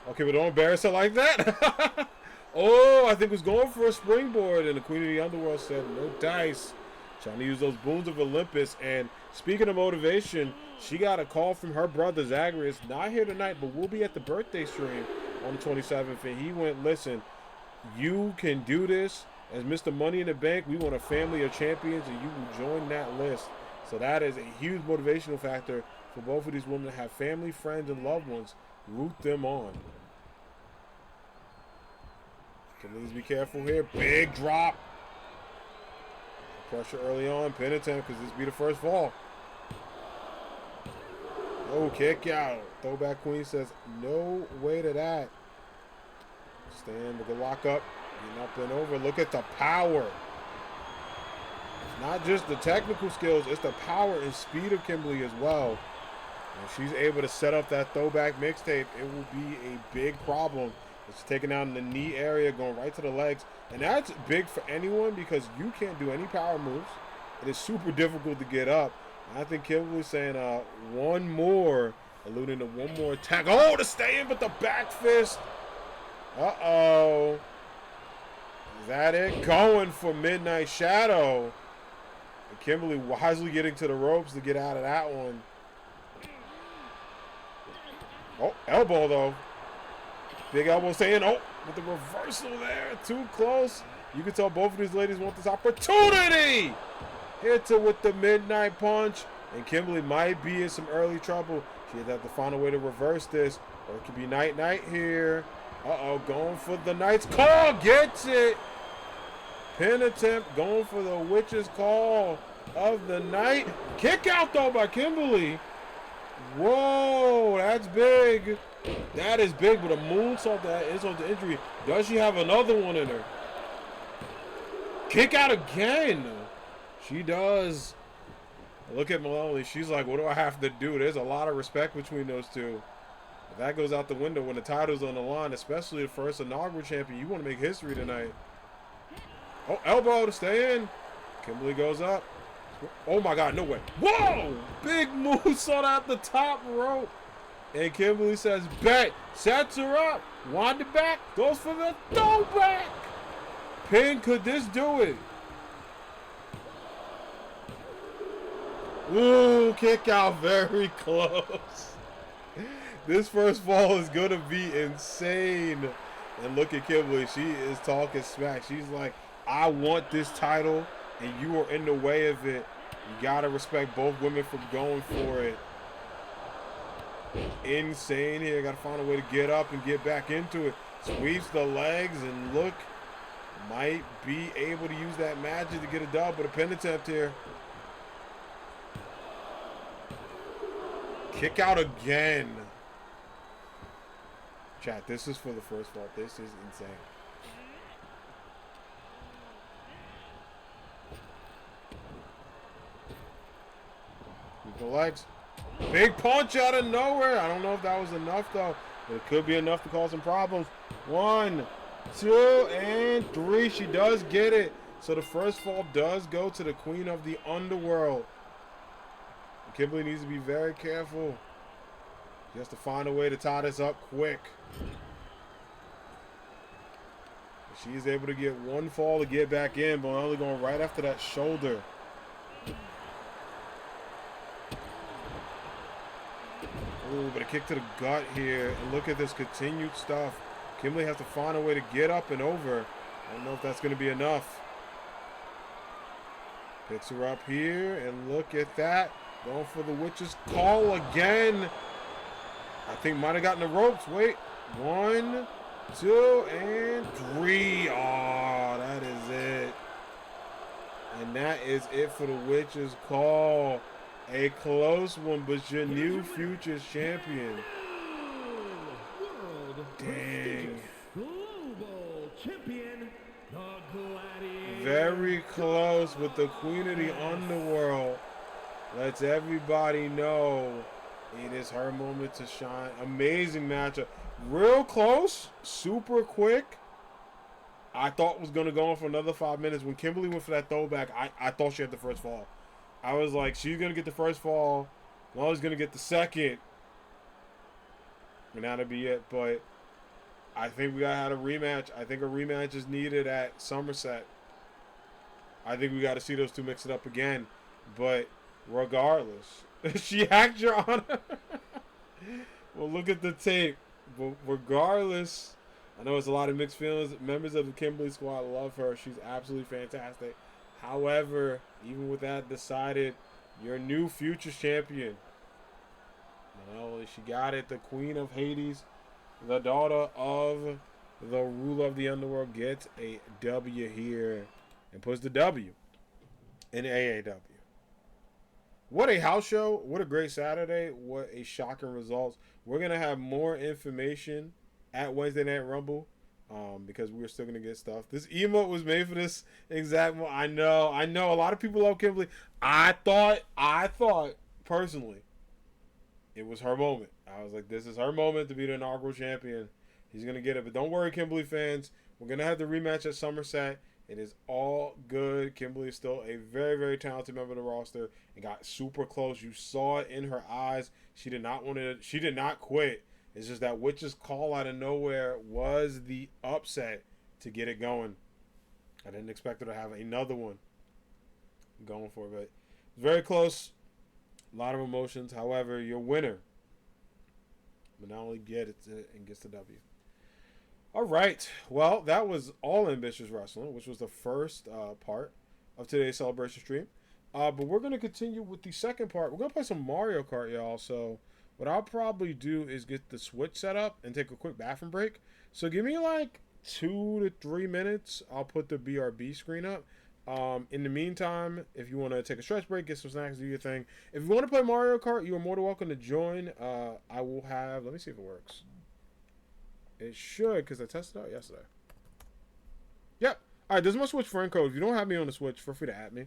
Okay, but don't embarrass her like that. Oh, I think was going for a springboard, and the Queen of the Underworld said, no dice. Trying to use those boons of Olympus. And speaking of motivation, she got a call from her brother, Zagreus. Not here tonight, but we'll be at the birthday stream on the 27th. And he went, listen, you can do this. As Mr. Money in the Bank, we want a family of champions, and you will join that list. So that is a huge motivational factor for both of these women to have family, friends, and loved ones root them on. Can please be careful here. Big drop. Pressure early on. Pin attempt because this be the first fall. Oh, kick out. Throwback Queen says no way to that. Stand with the lock up. Up and over. Look at the power. It's not just the technical skills, it's the power and speed of Kimberly as well. If she's able to set up that throwback mixtape, it will be a big problem. It's taking out in the knee area, going right to the legs. And that's big for anyone because you can't do any power moves. It is super difficult to get up. And I think Kimberly's saying one more, alluding to one more attack. Oh, to stay in, but the back fist. Uh-oh. Is that it? Going for Midnight Shadow. And Kimberly wisely getting to the ropes to get out of that one. Oh, elbow though. Big elbow saying, oh, with the reversal there. Too close. You can tell both of these ladies want this opportunity. Hits her with the Midnight Punch. And Kimberly might be in some early trouble. She'd have to find a way to reverse this. Or it could be night-night here. Uh-oh, going for the Knight's Call. Gets it. Pin attempt, going for the Witch's Call of the night. Kick out, though, by Kimberly. Whoa, that's big. That is big, but a moonsault that insult to injury. Does she have another one in her? Kick out again. She does. Look at Maloney. She's like, what do I have to do? There's a lot of respect between those two. If that goes out the window when the title's on the line, especially the first inaugural champion. You want to make history tonight. Oh, elbow to stay in. Kimberly goes up. Oh my God, no way. Whoa! Big move sought out the top rope. And Kimberly says, bet. Sets her up. Wind it back. Goes for the throwback. Pin, could this do it? Ooh, kick out very close. This first fall is going to be insane. And look at Kimberly. She is talking smack. She's like, I want this title, and you are in the way of it. You got to respect both women for going for it. Insane here. Got to find a way to get up and get back into it. Sweeps the legs, and look, might be able to use that magic to get a dub, but a pin attempt here. Kick out again. Chat, this is for the first fall. This is insane. Keep the legs. Big punch out of nowhere. I don't know if that was enough, though. But it could be enough to cause some problems. 1, 2, and 3. She does get it. So the first fall does go to the queen of the underworld. Kimberly needs to be very careful. She has to find a way to tie this up quick. She is able to get one fall to get back in, but only going right after that shoulder. Ooh, but a kick to the gut here. And look at this continued stuff. Kimberly has to find a way to get up and over. I don't know if that's going to be enough. Picks her up here, and look at that. Going for the witch's call again. I think might have gotten the ropes. Wait. 1, 2, and 3. Oh, that is it. And that is it for the witch's call. A close one, but your new Futures champion. Dang. Global champion, the Gladiator. Very close, with the queen of the underworld lets everybody know it is her moment to shine. Amazing matchup. Real close, super quick. I thought was going to go on for another 5 minutes. When Kimberly went for that throwback, I thought she had the first fall. I was like, she's going to get the first fall. Molly's going to get the second. And that'll be it. But I think we got to have a rematch. I think a rematch is needed at Somerset. I think we got to see those two mix it up again. But regardless, she hacked your honor. Well, look at the tape. But regardless, I know it's a lot of mixed feelings. Members of the Kimberly squad love her. She's absolutely fantastic. However, even with that decided, your new Futures champion. Well, she got it. The Queen of Hades, the daughter of the ruler of the underworld, gets a W here and puts the W in AAW. What a house show. What a great Saturday. What a shocking results. We're going to have more information at Wednesday Night Rumble because we're still going to get stuff. This emote was made for this exact moment. I know. A lot of people love Kimberly. I thought, personally, it was her moment. I was like, this is her moment to be the inaugural champion. He's going to get it. But don't worry, Kimberly fans. We're going to have the rematch at Somerset. It is all good. Kimberly is still a very, very talented member of the roster and got super close. You saw it in her eyes. She did not want to. She did not quit. It's just that witch's call out of nowhere was the upset to get it going. I didn't expect her to have another one going for it, but very close. A lot of emotions. However, your winner but not only gets it and gets the W. All right. Well, that was all Ambitious Wrestling, which was the first part of today's celebration stream. But we're going to continue with the second part. We're going to play some Mario Kart, y'all. So what I'll probably do is get the Switch set up and take a quick bathroom break. So give me like 2 to 3 minutes. I'll put the BRB screen up. In the meantime, if you want to take a stretch break, get some snacks, do your thing. If you want to play Mario Kart, you are more than welcome to join. I will have. Let me see if it works. It should, because I tested it out yesterday. Yep. All right, there's my Switch friend code. If you don't have me on the Switch, feel free to add me.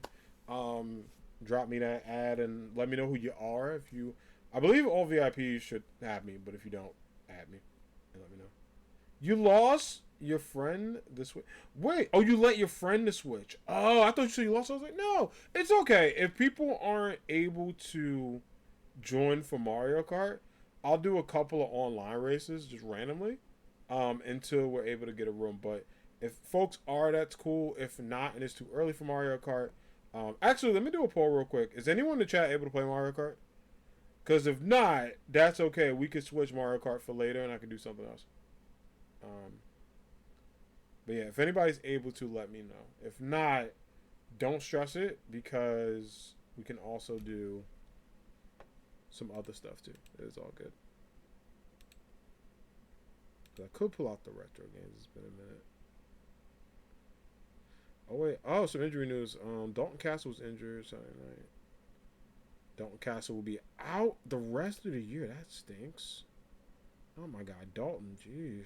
Drop me that ad and let me know who you are. If you, I believe all VIPs should have me, but if you don't, add me and let me know. You lost your friend the Switch. Wait, oh, you let your friend the Switch. Oh, I thought you said you lost. I was like, no, it's okay. If people aren't able to join for Mario Kart, I'll do a couple of online races just randomly, until we're able to get a room. But if folks are, that's cool. If not, and it's too early for Mario Kart, actually, let me do a poll real quick. Is anyone in the chat able to play Mario Kart? Because if not, that's okay. We could switch Mario Kart for later, and I can do something else. But yeah, if anybody's able to, let me know. If not, don't stress it, because we can also do some other stuff too. It's all good. I could pull out the retro games. It's been a minute. Oh wait. Oh, some injury news. Dalton Castle's injured Saturday night. Dalton Castle will be out the rest of the year. That stinks. Oh my God, Dalton. Jeez.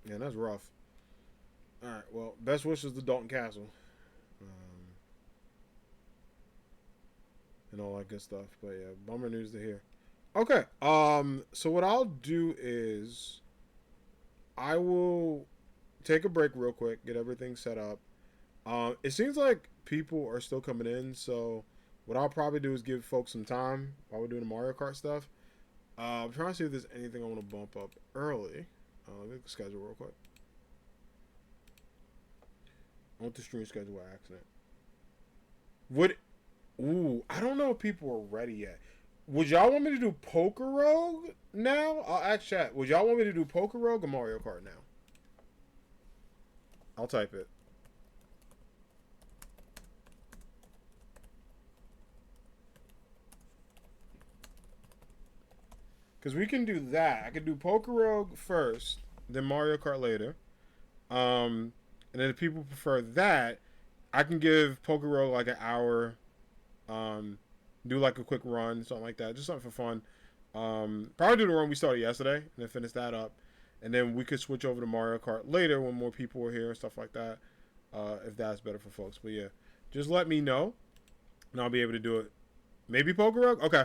Yeah, that's rough. All right. Well, best wishes to Dalton Castle. And all that good stuff. But yeah, bummer news to hear. Okay. So what I'll do is I will take a break real quick, get everything set up. It seems like people are still coming in, so what I'll probably do is give folks some time while we're doing the Mario Kart stuff. I'm trying to see if there's anything I want to bump up early. Let me schedule real quick. I want the stream schedule by accident. I don't know if people are ready yet. Would y'all want me to do Poker Rogue now? I'll ask chat. Would y'all want me to do Poker Rogue or Mario Kart now? I'll type it. Because we can do that. I could do Poker Rogue first, then Mario Kart later. And then if people prefer that, I can give Poker Rogue like an hour. Do like a quick run, something like that. Just something for fun. Probably do the run we started yesterday and then finish that up. And then we could switch over to Mario Kart later when more people are here and stuff like that. If that's better for folks. But yeah, just let me know and I'll be able to do it. Maybe Poker Rogue? Okay.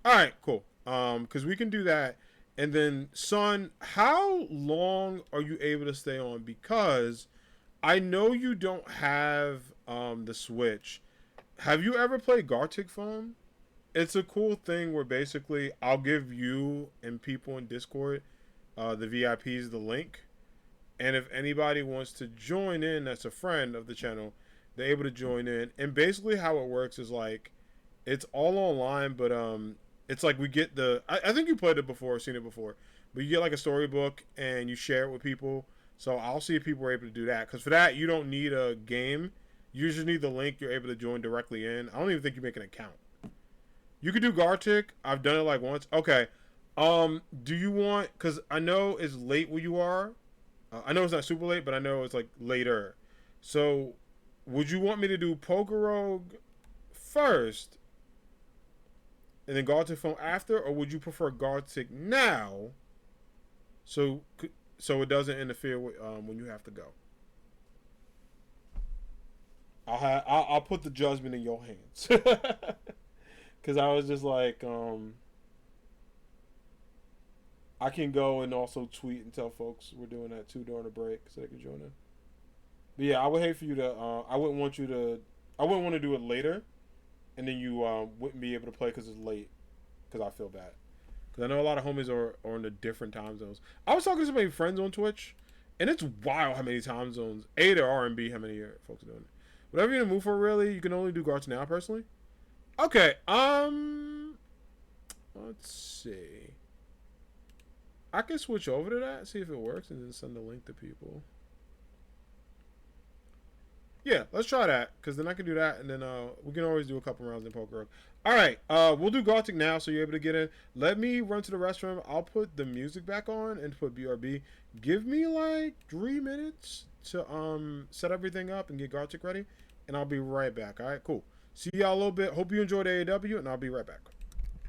Alright, cool. Because we can do that. And then, son, how long are you able to stay on? Because I know you don't have the Switch. Have you ever played Gartic Phone? It's a cool thing where basically I'll give you and people in Discord, the VIPs, the link. And if anybody wants to join in that's a friend of the channel, they're able to join in. And basically how it works is like, it's all online, but it's like we get I think you played it before, seen it before. But you get like a storybook and you share it with people. So I'll see if people are able to do that. Because for that, you don't need a game. You just need the link. You're able to join directly in. I don't even think you make an account. You could do Gartic. I've done it like once. Okay. Do you want... Because I know it's late where you are. I know it's not super late, but I know it's like later. So would you want me to do Poker Rogue first and then Gartic Phone after? Or would you prefer Gartic now so it doesn't interfere with when you have to go? I'll put the judgment in your hands. Because I was just like, I can go and also tweet and tell folks we're doing that too during the break so they can join in. But yeah, I would hate for you to, I wouldn't want to do it later and then you wouldn't be able to play because it's late because I feel bad. Because I know a lot of homies are in the different time zones. I was talking to some of my friends on Twitch and it's wild how many time zones, A to R and B, how many folks are doing it. Whatever you're in the mood for, really, you can only do guards now, personally. Okay, let's see. I can switch over to that, see if it works, and then send the link to people. Yeah, let's try that, because then I can do that, and then we can always do a couple rounds in poker. All right, we'll do Gartic now, so you're able to get in. Let me run to the restroom. I'll put the music back on and put BRB. Give me like 3 minutes to set everything up and get Gartic ready, and I'll be right back. All right, cool. See y'all a little bit. Hope you enjoyed AAW, and I'll be right back.